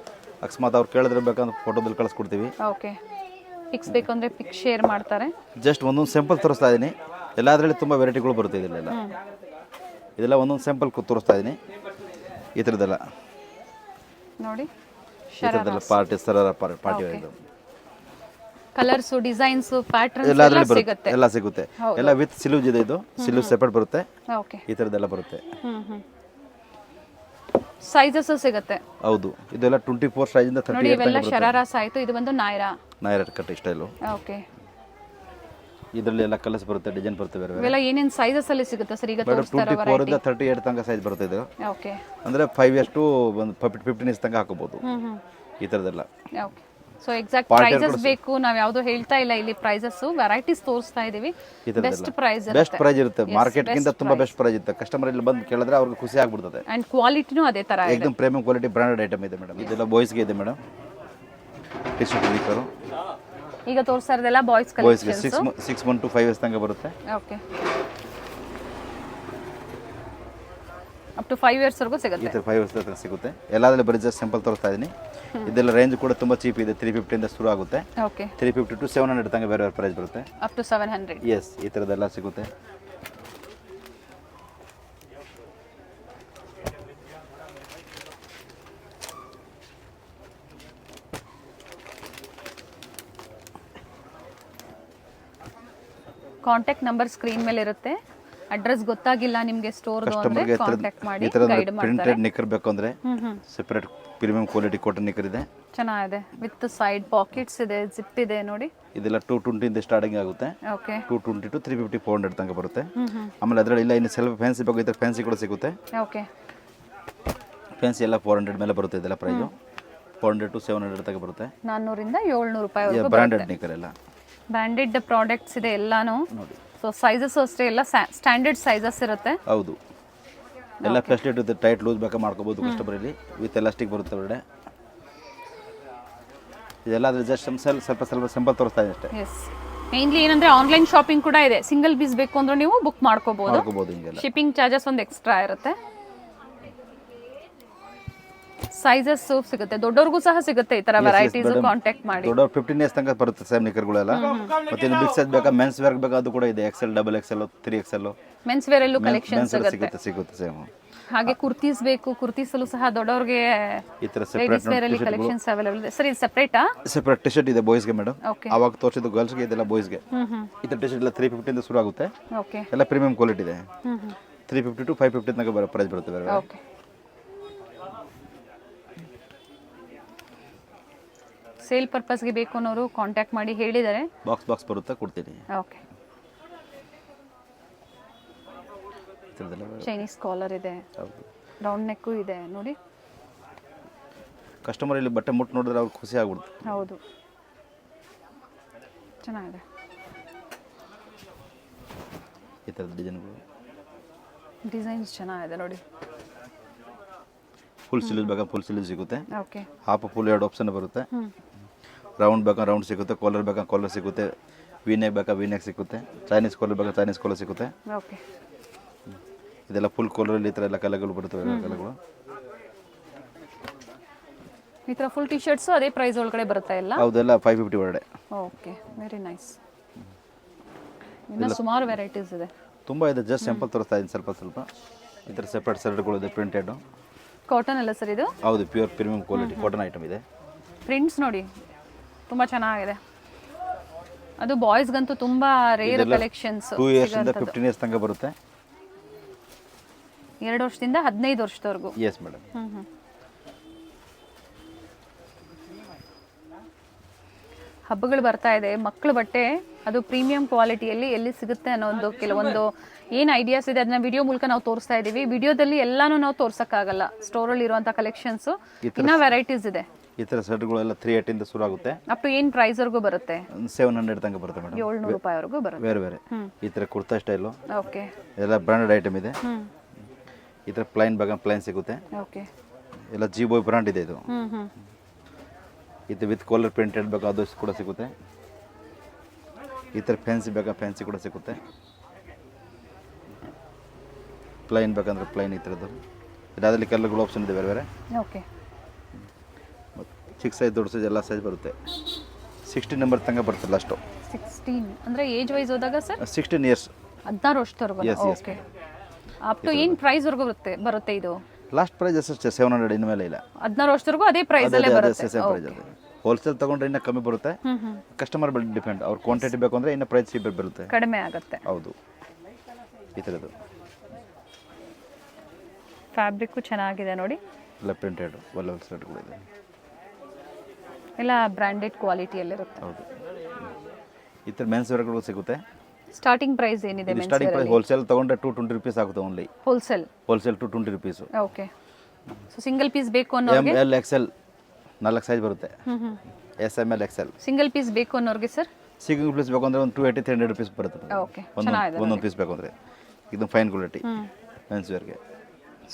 ಅಕಸ್ಮಾತ್ ಅವ್ರು ಕೇಳಿದ್ರೆ ಬೇಕಂದ್ರೆ ಫೋಟೋದಲ್ಲಿ ಕಳಿಸ್ಕೊಡ್ತೀವಿ. ಓಕೆ. ಪಿಕ್ಸ್ ಬೇಕಂದ್ರೆ ಪಿಕ್ ಶೇರ್ ಮಾಡ್ತಾರೆ. ಜಸ್ಟ್ ಒಂದೊಂದು ಸ್ಯಾಂಪಲ್ ತೋರಿಸ್ತಾ ಇದ್ದೀನಿ. ಎಲ್ಲಾದ್ರಲ್ಲಿ ತುಂಬ ವೆರೈಟಿಗಳು ಬರುತ್ತೆ. ಇದೆಲ್ಲ ಒಂದೊಂದು ಸ್ಯಾಂಪಲ್ ತೋರಿಸ್ತಾ ಇದ್ದೀನಿ. ಈ ಥರದ್ದೆಲ್ಲ ನೋಡಿ, ಈ ಥರದ್ದೆಲ್ಲ party sharara party wear colours, designs, patterns ಎಲ್ಲ ಸಿಗುತ್ತೆ. ಎಲ್ಲ ವಿತ್ ಸಿಲುವ್ ಇದೆ. ಇದು ಸಿಲುವ್ ಸೆಪರೇಟ್ ಬರುತ್ತೆ. ಓಕೆ. ಈ ಥರದ್ದೆಲ್ಲ ಬರುತ್ತೆ. ಸೈಜಸ್ ಸಿಗುತ್ತೆ. ಹೌದು. ಇದೆಲ್ಲ 24 ಸೈಜ್ ಇಂದ 30 ನೋಡಿ, ಇವೆಲ್ಲ ಶರಾರಾಸ್ ಆಯ್ತು. ಇದು ಬಂದು ನಾಯರಾ ಕಟ್ ಸ್ಟೈಲು. ಓಕೆ. ಇದರಲ್ಲಿ ಎಲ್ಲ ಕಲರ್ಸ್ ಬರುತ್ತೆ, ಡಿಸೈನ್ ಬರುತ್ತೆ ಬೇರೆ ಬೇರೆ. ಇವೆಲ್ಲ ಏನೇನ್ ಸೈಜಸ್ ಅಲ್ಲಿ ಸಿಗುತ್ತೆ ಸರ್? ಈಗ ತೋರಿಸ್ತಾ ಇರೋ 24 ಇಂದ 38 ತನಕ ಸೈಜ್ ಬರುತ್ತೆ ಇದು. ಓಕೆ. ಅಂದ್ರೆ 5 years to 15 years ತನಕ ಹಾಕಬಹುದು ಈ ತರದೆಲ್ಲ. ಓಕೆ. ಸೊ ಎಕ್ಸಾಕ್ಟ್ ಪ್ರೈಸಸ್ ಬೇಕು, ನಾವು ಯಾವುದು ಹೇಳ್ತಾ ಇಲ್ಲ ಇಲ್ಲಿ. ಪ್ರೈಸಸ್ ವೆರೈಟೀಸ್ ತೋರಿಸ್ತಾ ಇದೀವಿ. ಬೆಸ್ಟ್ ಪ್ರೈಸ್ ಇರುತ್ತೆ. ಮಾರ್ಕೆಟ್ ಗಿಂತ ತುಂಬಾ ಬೆಸ್ಟ್ ಪ್ರೈಸ್ ಇರುತ್ತೆ. ಕಸ್ಟಮರ್ ಇಲ್ಲಿ ಬಂದು ಕೇಳಿದ್ರೆ ಅವ್ರಿಗೆ ಖುಷಿ ಆಗ್ಬಿಡ್ತದೆ. ಅಂಡ್ ಕ್ವಾಲಿಟಿನೂ ಅದೇ ತರ ಇದೆ. एकदम ಪ್ರೀಮಿಯಂ ಕ್ವಾಲಿಟಿ ಬ್ರಾಂಡೆಡ್ ಐಟಮ್ ಇದೆ ಮೇಡಮ್. ಇದೆಲ್ಲ ಬಾಯ್ಸ್ ಗೆ ಇದೆ ಮೇಡಮ್. ಟಿ ಶರ್ಟ್ ಲಿಕರ್ ಈಗ ತೋರಿಸ್ತಾ ಇರೋದೆಲ್ಲ boys collections. 6 months to 5 years ತನಕ ಬರುತ್ತೆ. ಓಕೆ. ಅಪ್ ಟು 5 years ವರೆಗೂ ಸಿಗುತ್ತೆ. ಈ ತರ 5 years ತನಕ ಸಿಗುತ್ತೆ. ಎಲ್ಲಾದ್ರಲ್ಲಿ ಬರೀ ಜಸ್ಟ್ ಸಿಂಪಲ್ ತೋರಿಸ್ತಾ ಇದೀನಿ. ಇದೆಲ್ಲ ರೇಂಜ್ ಕೂಡ ತುಂಬಾ ಚೀಪ್ ಇದೆ. 350 ಇಂದ ಶುರು ಆಗುತ್ತೆ. ಓಕೆ. 350 to 700 ತನಕ ಬೇರೆ ಬೇರೆ ಪ್ರೈಸ್ ಬರುತ್ತೆ. Up to 700. ಎಸ್, ಈ ತರದೆಲ್ಲ ಸಿಗುತ್ತೆ. ಕಾಂಟ್ಯಾಕ್ಟ್ ನಂಬರ್ ಸ್ಕ್ರೀನ್ ಮೇಲೆ ಇರುತ್ತೆ. ಅಡ್ರೆಸ್ ಗೊತ್ತಾಗಿಲ್ಲ ನಿಮಗೆ ಸ್ಟೋರ್ದು ಅಂದ್ರೆ ಕಾಂಟ್ಯಾಕ್ಟ್ ಮಾಡಿ ಗೈಡ್ ಮಾಡ್ತಾರೆ. ಪ್ರಿಂಟೆಡ್ ನಿಕ್ಕರ್ ಬೇಕು ಅಂದ್ರೆ separate premium quality cotton knicker ಇದೆ. ಚೆನ್ನಾಗಿದೆ. ವಿತ್ ಸೈಡ್ ಪಾಕೆಟ್ಸ್ ಇದೆ, ಜಿಪ್ ಇದೆ ನೋಡಿ. ಇದೆಲ್ಲ 220 ಇಂದ ಸ್ಟಾರ್ಟಿಂಗ್ ಆಗುತ್ತೆ. ಓಕೆ. 220 to 350 400 ತನಕ ಬರುತ್ತೆ. ಆಮೇಲೆ ಅದರಲ್ಲಿ ಇಲ್ಲ ಇನ್ನು ಸೆಲ್ಫ್ ಫ್ಯಾನ್ಸಿ ಬೇಕು ಇದ್ರೆ ಫ್ಯಾನ್ಸಿ ಕೂಡ ಸಿಗುತ್ತೆ. ಓಕೆ. ಫ್ಯಾನ್ಸಿ ಎಲ್ಲ 400 ಮೇಲೆ ಬರುತ್ತೆ. ಇದೆಲ್ಲ ಪ್ರೈಸ್ 400 to 700 ತನಕ ಬರುತ್ತೆ. 400 ಇಂದ 700 ರೂಪಾಯಿ ವರೆಗೂ ಬ್ರಾಂಡೆಡ್ ನಿಕ್ಕರ್ ಎಲ್ಲ ಬ್ರಾಂಡೆಡ್ ಪ್ರಾಡಕ್ಟ್ಸ್ ಇದೆ ಎಲ್ಲಾನು. ಸೊ ಸೈಜಸ್ ಅಷ್ಟೇ ಎಲ್ಲ ಸ್ಟ್ಯಾಂಡರ್ಡ್ ಸೈಜಸ್ ಇರುತ್ತೆ. ಹೌದು. ಎಲ್ಲ ಫೆಸಿಲಿಟಿ ಇದೆ. ಟೈಟ್ ಲೂಸ್ ಬೇಕಾ ಮಾಡ್ಕೋಬಹುದು ಕಸ್ಟಮರ್ ಇಲ್ಲಿ. ವಿತ್ ಎಲಾಸ್ಟಿಕ್ ಬರುತ್ತೆ ಒಳ್ಳೆ. ಇದೆಲ್ಲ ಅದ್ರ ಜಸ್ಟ್ ಸ್ವಲ್ಪ ಸಿಂಪಲ್ ತೋರಿಸ್ತಾ ಇದೆ ಅಷ್ಟೇ. ಎಸ್, ಮೇನ್ಲಿ ಏನಂದ್ರೆ ಆನ್ಲೈನ್ ಶಾಪಿಂಗ್ ಕೂಡ ಇದೆ. ಸಿಂಗಲ್ ಪೀಸ್ ಬೇಕು ಅಂದ್ರೆ ನೀವು ಬುಕ್ ಮಾಡ್ಕೋಬಹುದು. ಹಿಂಗೆಲ್ಲ ಶಿಪ್ಪಿಂಗ್ ಚಾರ್ಜಸ್ ಒಂದು ಎಕ್ಸ್ಟ್ರಾ ಇರುತ್ತೆ. ಸೈಜಸ್ ಸಿಗುತ್ತೆ, ದೊಡ್ಡವ್ರಿಗೂ ಸಹ ಸಿಗುತ್ತೆ ಈ ತರ ವೆರೈಟೀಸ್. ಕಾಂಟ್ಯಾಕ್ಟ್ ಮಾಡಿ. ದೊಡ್ಡ 15 ಇಯರ್ಸ್ ತನಕ ಬರುತ್ತೆ ಸೇಮ್ ನಿಕ್ಕರ್ಗಳೆಲ್ಲ. ಮತ್ತೆ ಬಿಗ್ ಸೈಜ್ ಬೇಕಾ, ಮೆನ್ಸ್ ವೇರ್ ಬೇಕಾ, ಅದು ಕೂಡ ಇದೆ. XL, XXL, 3XL men's wear ಅಲ್ಲೂ ಕಲೆಕ್ಷನ್ ಸಿಗುತ್ತೆ ಸೇಮ್. ಹಾಗೆ ಕುರ್ತೀಸ್ ಬೇಕು, ಕುರ್ತೀಸ್ ಅಲ್ಲೂ ಸಹ ದೊಡ್ಡವ್ರಿಗೆ ಈ ತರ ಲೇಡೀಸ್ ವೇರ್ ಅಲ್ಲಿ ಕಲೆಕ್ಷನ್ಸ್ ಅವೈಲೇಬಲ್ ಇದೆ. ಸರ್ ಇದು ಸೆಪರೇಟಾ? ಸೆಪರೇಟ್ ಟಿ ಶರ್ಟ್ ಇದೆ ಬಾಯ್ಸ್ ಗೆ ಮೇಡಮ್. ಓಕೆ. ಅವಾಗ ತೋರಿಸಿದ್ದು ಗರ್ಲ್ಸ್ ಗೆ, ಇದೆಲ್ಲ ಬಾಯ್ಸ್ ಗೆ. ಈ ತರ ಟಿ ಶರ್ಟ್ ಎಲ್ಲ 350 ಇಂದ ಶುರು ಆಗುತ್ತೆ. ಓಕೆ. ಎಲ್ಲ ಪ್ರೀಮಿಯಂ ಕ್ವಾಲಿಟಿ ಇದೆ. 350 to 550 ತನಕ ಪ್ರೈಸ್ ಬರುತ್ತೆ ಬೇರೆ. ಓಕೆ. ಸೇಲ್ ಪರ್ಪಸ್ಗೆ ಬೇಕು ಅನ್ನೋರು ಕಾಂಟ್ಯಾಕ್ಟ್ ಮಾಡಿ ಹೇಳಿದ್ದಾರೆ. ಬಾಕ್ಸ್ ಬರುತ್ತೆ, ಕೊಡ್ತೀನಿ. ಓಕೆ. ಚೈನೀಸ್ ಕಾಲರ್ ಇದೆ, ರೌಂಡ್ ನೆಕ್ ಇದೆ ನೋಡಿ. ಕಸ್ಟಮರ್ ಇಲ್ಲಿ ಬಟ್ಟೆ ಮುಟ್ಟು ನೋಡಿದ್ರೆ ಅವ್ರಿಗೆ ಖುಷಿ ಆಗ್ಬಿಡುತ್ತೆ. ಹೌದು, ಚೆನ್ನಾಗಿದೆ. ಈ ಥರದ ಡಿಸೈನ್ಗಳು, ಡಿಸೈನ್ಸ್ ಚೆನ್ನಾಗಿದೆ ನೋಡಿ. ಫುಲ್ ಸ್ಲೀವ್ ಬೇಕಾ ಫುಲ್ ಸ್ಲೀವ್ ಸಿಗುತ್ತೆ. ಓಕೆ. ಹಾಫ್ ಫುಲ್ 2 ಆಪ್ಷನ್ ಬರುತ್ತೆ. ರೌಂಡ್ ಬೇಕಾ ರೌಂಡ್ ಸಿಗುತ್ತೆ, ಕಾಲರ್ ಬೇಕಾ ಕಾಲರ್ ಸಿಗುತ್ತೆ, ವಿ-ನೆಕ್ ಬೇಕಾ ವಿ-ನೆಕ್ ಸಿಗುತ್ತೆ, ಚೈನೀಸ್ ಕಾಲರ್ ಬೇಕಾ ಚೈನೀಸ್ ಕಾಲರ್ ಸಿಗುತ್ತೆ. ಓಕೆ. ಇದೆಲ್ಲ ಫುಲ್ ಕಾಲರಲ್ಲಿ ಈ ಥರ ಎಲ್ಲ ಕಲರ್ಗಳು ಬರ್ತವೆ. ಕಲರ್ಗಳು ಈ ಥರ ಫುಲ್ ಟಿ ಶರ್ಟ್ಸು ಅದೇ ಪ್ರೈಸ್ ಒಳಗಡೆ ಬರುತ್ತೆ ಎಲ್ಲ? ಹೌದೆಲ್ಲ 550 ಒಳಗಡೆ. Okay, very nice. ಇನ್ನು ಸುಮಾರು ವೆರೈಟೀಸ್ ಇದೆ, ತುಂಬ ಇದೆ. ಜಸ್ಟ್ ಸಿಂಪಲ್ ತೋರಿಸ್ತಾ ಇದ್ದೀನಿ ಸ್ವಲ್ಪ. ಈ ಥರ ಸೆಪರೇಟ್ ಶರ್ಟ್ಗಳು ಇದೆ, ಪ್ರಿಂಟೆಡ್. ಕಾಟನ್ ಅಲ್ಲ ಸರ್ ಇದು? ಹೌದು, pure premium quality cotton item ಇದೆ. ಪ್ರಿಂಟ್ಸ್ ನೋಡಿ ತುಂಬ ಚೆನ್ನಾಗಿದೆ. ಅದು ಬಾಯ್ಸ್ಗಂತೂ ತುಂಬ ರೇರ್ ಕಲೆಕ್ಷನ್ಸ್. 2 ಇಯರ್ಸ್ ಇಂದ 15 ಇಯರ್ಸ್ ತನಕ ಬರುತ್ತೆ. 2 ವರ್ಷದಿಂದ 15 ವರ್ಷದವರೆಗೂ. Yes madam. ಹಬ್ಬಗಳು ಬರ್ತಾ ಇದೆ, ಮಕ್ಕಳ ಬಟ್ಟೆ ಅದು ಪ್ರೀಮಿಯಂ ಕ್ವಾಲಿಟಿಯಲ್ಲಿ ಎಲ್ಲಿ ಸಿಗುತ್ತೆ ಅನ್ನೋ ಒಂದು ಕೆಲವೊಂದು ಏನು ಐಡಿಯಾಸ್ ಇದೆ ಅದನ್ನ ವಿಡಿಯೋ ಮೂಲಕ ನಾವು ತೋರಿಸ್ತಾ ಇದ್ದೀವಿ. ವಿಡಿಯೋದಲ್ಲಿ ಎಲ್ಲಾನು ನಾವು ತೋರ್ಸಕ್ಕಾಗಲ್ಲ. ಸ್ಟೋರಲ್ಲಿ ಇರುವಂಥ ಕಲೆಕ್ಷನ್ಸ್ ಇನ್ನೂ ವೆರೈಟೀಸ್ ಇದೆ. ಈ ಥರ ಶರ್ಟ್ಗಳೆಲ್ಲ 380 ಇಂದ ಶುರು ಆಗುತ್ತೆ. ಅಪ್ ಟು ಏನು ಪ್ರೈಸ್ವರೆಗೂ ಬರುತ್ತೆ? 700 ತನಕ ಬರುತ್ತೆ ಮೇಡಮ್. 700 ರೂಪಾಯಿವರೆಗೂ ಬರುತ್ತೆ. ಬೇರೆ ಈ ಥರ ಕುರ್ತಾ ಸ್ಟೈಲು. ಓಕೆ. ಎಲ್ಲ ಬ್ರಾಂಡೆಡ್ ಐಟಮ್ ಇದೆ. ಈ ಥರ ಪ್ಲೈನ್ ಬೇಕಾ ಪ್ಲೈನ್ ಸಿಗುತ್ತೆ. ಓಕೆ. ಎಲ್ಲ G-Boy ಬ್ರಾಂಡ್ ಇದೆ ಇದು. ಇದು ವಿತ್ ಕಾಲರ್ ಪ್ರಿಂಟೆಡ್ ಬೇಕಾ ಅದು ಕೂಡ ಸಿಗುತ್ತೆ. ಈ ಥರ ಫ್ಯಾನ್ಸಿ ಬೇಕಾ ಫ್ಯಾನ್ಸಿ ಕೂಡ ಸಿಗುತ್ತೆ. ಪ್ಲೈನ್ ಬೇಕಂದ್ರೆ ಪ್ಲೈನ್ ಈ ಥರದ್ದು. ಇದರಲ್ಲಿ ಕಲರ್ಗಳು ಆಪ್ಷನ್ ಇದೆ ಬೇರೆ. ಓಕೆ. ಚಿಕ್ಕ ಸೈಜ್ ದೊಡ್ಡ ಸೈಜ್ ಎಲ್ಲ ಸೈಜ್ ಬರುತ್ತೆ. 16 ನಂಬರ್ ತನಕ ಬರುತ್ತೆ ಲಾಸ್ಟು. 16 ಅಂದರೆ ಏಜ್ ವೈಸ್ ಹೋದಾಗ ಸರ್? 16 ಇಯರ್ಸ್. 16 ವರ್ಷದವರೆಗೂ. ಓಕೆ. ಅಪ್ ಟು ಏನು ಪ್ರೈಸ್ವರೆಗೂ ಬರುತ್ತೆ ಇದು? ಲಾಸ್ಟ್ ಪ್ರೈಸ್ ಅಷ್ಟೇ 700, ಇನ್ಮೇಲೆ ಇಲ್ಲ. 16 ವರ್ಷದವರೆಗೂ ಅದೇ ಪ್ರೈಸಲ್ಲೇ ಬರುತ್ತೆ. ಹೋಲ್ಸೇಲ್ ತಗೊಂಡ್ರೆ ಇನ್ನೂ ಕಮ್ಮಿ ಬರುತ್ತೆ. ಕಸ್ಟಮರ್ ಮೇಲೆ ಡಿಪೆಂಡ್. ಅವ್ರ ಕ್ವಾಂಟಿಟಿ ಬೇಕು ಅಂದರೆ ಇನ್ನೂ ಪ್ರೈಸ್ ಬರುತ್ತೆ, ಕಡಿಮೆ ಆಗುತ್ತೆ. ಹೌದು. ಈ ಥರದ್ದು ಫ್ಯಾಬ್ರಿಕ್ಕು ಚೆನ್ನಾಗಿದೆ ನೋಡಿ. ಎಲ್ಲ ಪ್ರಿಂಟೆಡ್ ಒಳ್ಳೆ ಶರ್ಟ್ಗಳು ಇದೆ. ಎಲ್ಲ ಬ್ರ್ಯಾಂಡೆಡ್ ಕ್ವಾಲಿಟಿಯಲ್ಲಿರುತ್ತೆ. ಹೌದು. ಈ ಥರ ಮೆನ್ಸ್ ವೇರ್ಗಳು ಸಿಗುತ್ತೆ. ಸ್ಟಾರ್ಟಿಂಗ್ ಪ್ರೈಸ್ ಏನಿದೆ? ಸ್ಟಾರ್ಟಿಂಗ್ ಪ್ರೈಸ್ ಹೋಲ್ಸೇಲ್ ತಗೊಂಡ್ರೆ 220 ರೂಪೀಸ್ ಆಗುತ್ತೆ only. Wholesale 220 rupees. Okay. So single piece ಬೇಕು ಅನ್ನೋರಿಗೆ ML XL 4 ಸೈಜ್ ಬರುತ್ತೆ. SML XL. ಸಿಂಗಲ್ ಪೀಸ್ ಬೇಕು ಅನ್ನೋರಿಗೆ ಸರ್? ಸಿಂಗಲ್ ಪೀಸ್ ಬೇಕು ಅಂದರೆ ಒಂದು 280 300 ರೂಪೀಸ್ ಬರುತ್ತೆ. ಓಕೆ. ಒಂದೊಂದು ಪೀಸ್ ಬೇಕು ಅಂದರೆ ಇದು ಫೈನ್ ಕ್ವಾಲಿಟಿ ಮೆನ್ಸ್ ವೇರ್ಗೆ.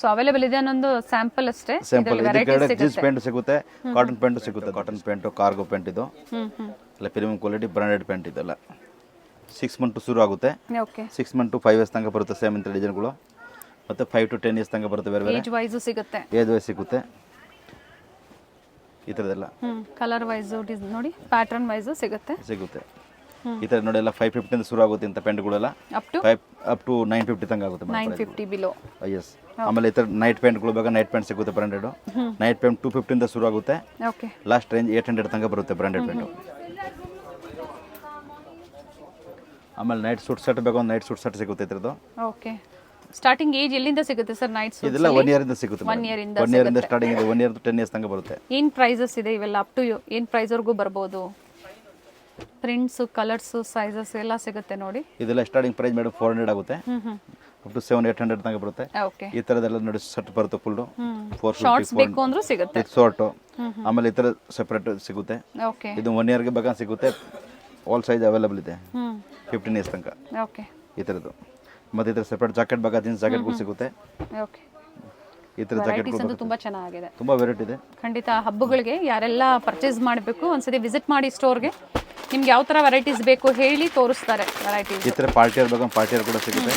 ಸೊ ಅವೈಲೇಬಲ್ ಇದೆ ಅನ್ನೊಂದು ಸ್ಯಾಂಪಲ್ ಅಷ್ಟೇ. ಸ್ಯಾಂಪಲ್ ಜೀನ್ಸ್ ಪ್ಯಾಂಟ್ ಸಿಗುತ್ತೆ, ಕಾಟನ್ ಪ್ಯಾಂಟ್ ಸಿಗುತ್ತೆ. ಕಾಟನ್ ಪ್ಯಾಂಟು, ಕಾರ್ಗೋ ಪ್ಯಾಂಟ್ ಇದು ಎಲ್ಲ ಪ್ರೀಮಿಯಂ ಕ್ವಾಲಿಟಿ ಬ್ರಾಂಡೆಡ್ ಪ್ಯಾಂಟ್ ಇದೆಲ್ಲ. 6 ಮಂತ್ ಶುರು ಆಗುತ್ತೆ. ಓಕೆ. 6 ಮಂತ್ to 5 ಇಯರ್ಸ್ ತನಕ ಬರುತ್ತೆ ಸೇಮ್ ಇಂಥ ಡಿಸೈನ್ಗಳು. ಮತ್ತು 5 to 10 ಇಯರ್ಸ್ ತನಕ ಬರುತ್ತೆ ಬೇರೆ. ಏಜ್ ವೈಸು ಸಿಗುತ್ತೆ. ಏಜ್ ವೈಸ್ ಸಿಗುತ್ತೆ ಈ ಥರದ್ದೆಲ್ಲ. ಕಲರ್ ವೈಸು ನೋಡಿ, ಪ್ಯಾಟರ್ನ್ ವೈಸು ಸಿಗುತ್ತೆ. ಈ ಥರ ನೋಡಿ ಎಲ್ಲ 550 ಇಂದ ಶುರು ಆಗುತ್ತೆ ಇಂಥ ಪ್ಯಾಂಟ್ಗಳೆಲ್ಲ. ಅಪ್ ಟು 950 ತನಕ ಆಗುತ್ತೆ. 950 ಬಿಲೋ. ಎಸ್. ಆಮೇಲೆ ಈ ಥರ ನೈಟ್ ಪ್ಯಾಂಟ್ಗಳು ಬೇಕಾ ನೈಟ್ ಪ್ಯಾಂಟ್ ಸಿಗುತ್ತೆ ಬ್ರಾಂಡೆಡ್. ನೈಟ್ ಪ್ಯಾಂಟ್ 250 ಇಂದ ಶುರು ಆಗುತ್ತೆ. ಓಕೆ. ಲಾಸ್ಟ್ ರೇಂಜ್ 800 ತನಕ ಬರುತ್ತೆ ಬ್ರಾಂಡೆಡ್ ಪ್ಯಾಂಟು. ಆಮೇಲೆ ನೈಟ್ ಸೂಟ್ ಸೆಟ್ ಬೇಕು ಅಂದ್ರೆ ನೈಟ್ ಸೂಟ್ ಸೆಟ್ ಸಿಗುತ್ತೆ ಇದ್ರದ್ದು. ಓಕೆ. ಸ್ಟಾರ್ಟಿಂಗ್ ಏಜ್ ಎಲ್ಲಿಂದ ಸಿಗುತ್ತೆ ಸರ್ ನೈಟ್ ಸೂಟ್? ಇದೆಲ್ಲ 1 ಇಯರ್ ಇಂದ ಸಿಗುತ್ತೆ. 1 ಇಯರ್ ಇಂದ ಸ್ಟಾರ್ಟಿಂಗ್ ಇದೆ. 1 ಇಯರ್ to 10 ಇಯರ್ಸ್ ತನಕ ಬರುತ್ತೆ. ಏನು ಪ್ರೈಸಸ್ ಇದೆ ಇವೆಲ್ಲ? ಅಪ್ ಟು ಏನು ಪ್ರೈಸ್ವರೆಗೂ ಬರ್ಬೋದು? ಪ್ರಿಂಟ್ಸು, ಕಲರ್ಸು, ಸೈಜಸ್ ಎಲ್ಲ ಸಿಗುತ್ತೆ ನೋಡಿ. ಇದೆಲ್ಲ ಸ್ಟಾರ್ಟಿಂಗ್ ಪ್ರೈಸ್ ಮೇಡಮ್ 400 ಆಗುತ್ತೆ. ಅಪ್ ಟು 700-800 ತನಕ ಬರುತ್ತೆ. ಓಕೆ. ಈ ಥರದೆಲ್ಲ ನೋಡಿ ಸೆಟ್ ಬರುತ್ತೆ ಫುಲ್ಲು. 450 ಶಾರ್ಟ್ಸ್ ಬೇಕು ಅಂದ್ರೂ ಸಿಗುತ್ತೆ. ಶಾರ್ಟು. ಆಮೇಲೆ ಈ ಥರ ಸೆಪರೇಟ್ ಸಿಗುತ್ತೆ. ಓಕೆ. ಇದು 1 ಇಯರ್ಗೆ ಬೇಕಾದ್ರೆ ಸಿಗುತ್ತೆ. ಆಲ್ ಸೈಜ್ ಅವೈಲೇಬಲ್ ಇದೆ 15 ಇಯರ್ಸ್ ತನಕ. ಓಕೆ. ಈ ಥರದ್ದು. ಮತ್ತು ಈ ಥರ ಸೆಪರೇಟ್ ಜಾಕೆಟ್ ಬೇಕಾ ಜೀನ್ಸ್ ಜಾಕೆಟ್ಗಳು ಸಿಗುತ್ತೆ. ಓಕೆ. ಈ ಥರ ವೆರೈಟೀಸ್ ಜಾಕೆಟ್ಗಳು ಅಂತೂ ತುಂಬ ಚೆನ್ನಾಗಿದೆ. ತುಂಬ ವೆರೈಟಿ ಇದೆ. ಖಂಡಿತ ಹಬ್ಬಗಳಿಗೆ ಯಾರೆಲ್ಲ ಪರ್ಚೇಸ್ ಮಾಡಬೇಕು ಒಂದ್ಸತಿ ವಿಸಿಟ್ ಮಾಡಿ ಸ್ಟೋರ್ಗೆ. ನಿಮ್ಗೆ ಯಾವ ಥರ ವೆರೈಟೀಸ್ ಬೇಕು ಹೇಳಿ ತೋರಿಸ್ತಾರೆ ವೆರೈಟೀಸ್. ಈ ಥರ ಪಾರ್ಟಿಯರ್ ಬೇಕು, ಪಾರ್ಟಿಯರ್ ಕೂಡ ಸಿಗುತ್ತೆ.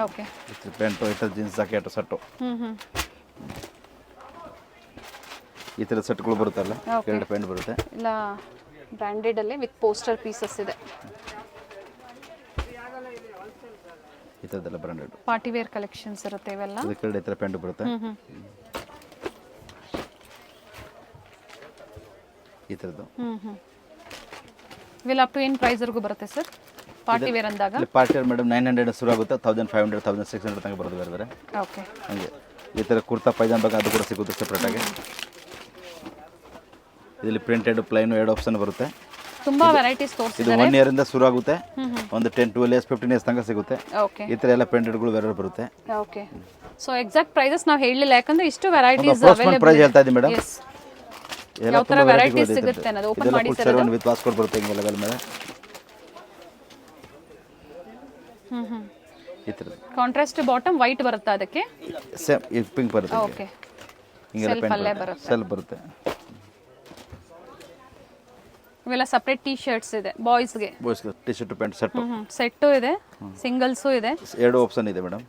ಓಕೆ, ಈ ಥರ ಪ್ಯಾಂಟು, ಈ ಥರ ಜೀನ್ಸ್ ಜಾಕೆಟ್ ಸೆಟ್ಟು, ಈ ಥರ ಸೆಟ್ಗಳು ಬರುತ್ತಲ್ಲ, 2 ಪ್ಯಾಂಟ್ ಬರುತ್ತೆ. ಇಲ್ಲ ಬ್ರ್ಯಾಂಡೆಡಲ್ಲೇ ವಿತ್ ಪೋಸ್ಟರ್ ಪೀಸಸ್ ಇದೆ. ಈ ಥರದ್ದೆಲ್ಲ ಬ್ರ್ಯಾಂಡೆಡ್ ಪಾರ್ಟಿ ವೇರ್ ಕಲೆಕ್ಷನ್ಸ್ ಇರುತ್ತೆ ಇವೆಲ್ಲ. ಇದಕ್ಕೆ 2 ಈ ಥರ ಪ್ಯಾಂಟ್ ಬರುತ್ತೆ. ಈ ಥರದ್ದು ಇವೆಲ್ಲ ಅಪ್ ಟು ಏನು ಪ್ರೈಸ್ವರೆಗೂ ಬರುತ್ತೆ ಸರ್ ಪಾರ್ಟಿ ವೇರ್ ಅಂದಾಗ? ಪಾರ್ಟಿಯರ್ ಮೇಡಮ್ 900 ಶುರು ಆಗುತ್ತೆ, 1500 1600 ತನಕ ಬರುತ್ತೆ ಬೇರೆ ಬೇರೆ. ಓಕೆ, ಹಾಗೆ ಈ ಥರ ಕುರ್ತಾ ಪೈಜಾಮ ಬೇಕು ಅದು ಕೂಡ ಸಿಗುತ್ತೆ ಸಪ್ರೇಟಾಗಿ. ಇದರಲ್ಲಿ ಪ್ರಿಂಟೆಡ್ ಪ್ಲೈನು 2 ಆಪ್ಷನ್ ಬರುತ್ತೆ. ತುಂಬಾ ವೆರೈಟೀಸ್ ಇದು ತೋರಿಸಿದ್ದಾರೆ. 1 ಇಯರಿಂದ ಶುರು ಆಗುತ್ತೆ, ಒಂದು 10 12 ಇಯರ್ಸ್ 15 ಇಯರ್ಸ್ ತನಕ ಸಿಗುತ್ತೆ. ಓಕೆ, ಈ ಥರ ಎಲ್ಲ ಪ್ರಿಂಟೆಡ್ಗಳು ಬೇರೆ ಬರುತ್ತೆ. ಓಕೆ. ಸೊ ಎಕ್ಸಾಕ್ಟ್ ಪ್ರೈಸಸ್ ನಾವು ಹೇಳಲಿಲ್ಲ, ಯಾಕಂದ್ರೆ ಇಷ್ಟು ವೆರೈಟೀಸ್ ಅಪ್ರಾಕ್ಸಿಮೇಟ್ ಪ್ರೈಸ್ ಹೇಳ್ತಾ ಇದ್ದೀನಿ ಮೇಡಮ್. ಎಸ್, ಯಾವ ಥರ ವೆರೈಟೀಸ್ ಸಿಗುತ್ತೆ ಅನ್ನೋದು ಓಪನ್ ಮಾಡಿ ಸರ್. ಸರ್ವನ್ ವಿತ್ ಪಾಸ್ಪೋರ್ಟ್ ಬರುತ್ತೆ ಹಿಂಗೆ ಲೆವೆಲ್ ಮೇಲೆ. ಈ ಥರ ಕಾಂಟ್ರಾಸ್ಟ್ ಬಾಟಮ್ ವೈಟ್ ಬರುತ್ತಾ ಅದಕ್ಕೆ? ಸೇಮ್ ಈ ಪಿಂಕ್ ಬರುತ್ತೆ. ಓಕೆ, ಹಿಂಗೆಲ್ಲ ಸೆಲ್ಫ್ ಅಲ್ಲೇ ಬರುತ್ತೆ. ಸೆಲ್ಫ್ ಬರುತ್ತೆ. ಇವೆಲ್ಲ ಸಪ್ರೇಟ್ ಟೀ ಶರ್ಟ್ಸ್ ಇದೆ ಬಾಯ್ಸ್ಗೆ. ಬಾಯ್ಸ್ಗೆ T shirt pant set set ಇದೆ, ಸಿಂಗಲ್ಸು ಇದೆ. 2 ಆಪ್ಷನ್ ಇದೆ ಮೇಡಮ್.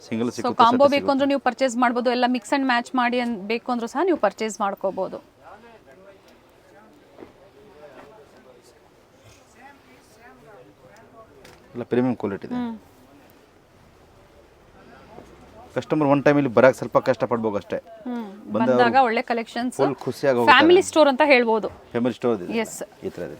ಸಿಂಗಲ್ ಸೊ ಸಿಗುತ್ತೆ, ಕಾಂಬೋ ಬೇಕು ಅಂದ್ರೆ ನೀವು ಪರ್ಚೇಸ್ ಮಾಡ್ಬೋದು. ಎಲ್ಲ ಮಿಕ್ಸ್ ಅಂಡ್ ಮ್ಯಾಚ್ ಮಾಡಿ ಬೇಕು ಅಂದ್ರೂ ಸಹ ನೀವು ಪರ್ಚೇಸ್ ಮಾಡ್ಕೋಬಹುದು. ಎಲ್ಲ ಪ್ರೀಮಿಯಂ ಕ್ವಾಲಿಟಿ ಇದೆ. ಕಸ್ಟಮರ್ ಒನ್ ಟೈಮ್ ಇಲ್ಲಿ ಬರಕ್ಕೆ ಸ್ವಲ್ಪ ಕಷ್ಟ ಪಡ್ಬೇಕು ಅಷ್ಟೇ. ಬಂದಾಗ ಒಳ್ಳೆ ಕಲೆಕ್ಷನ್ಸ್, ಫುಲ್ ಖುಷಿಯಾಗಿ ಫ್ಯಾಮಿಲಿ ಸ್ಟೋರ್ ಅಂತ ಹೇಳ್ಬೋದು. ಫ್ಯಾಮಿಲಿ ಸ್ಟೋರ್ ಇದೆ ಎಸ್, ಈ ಥರ ಇದೆ.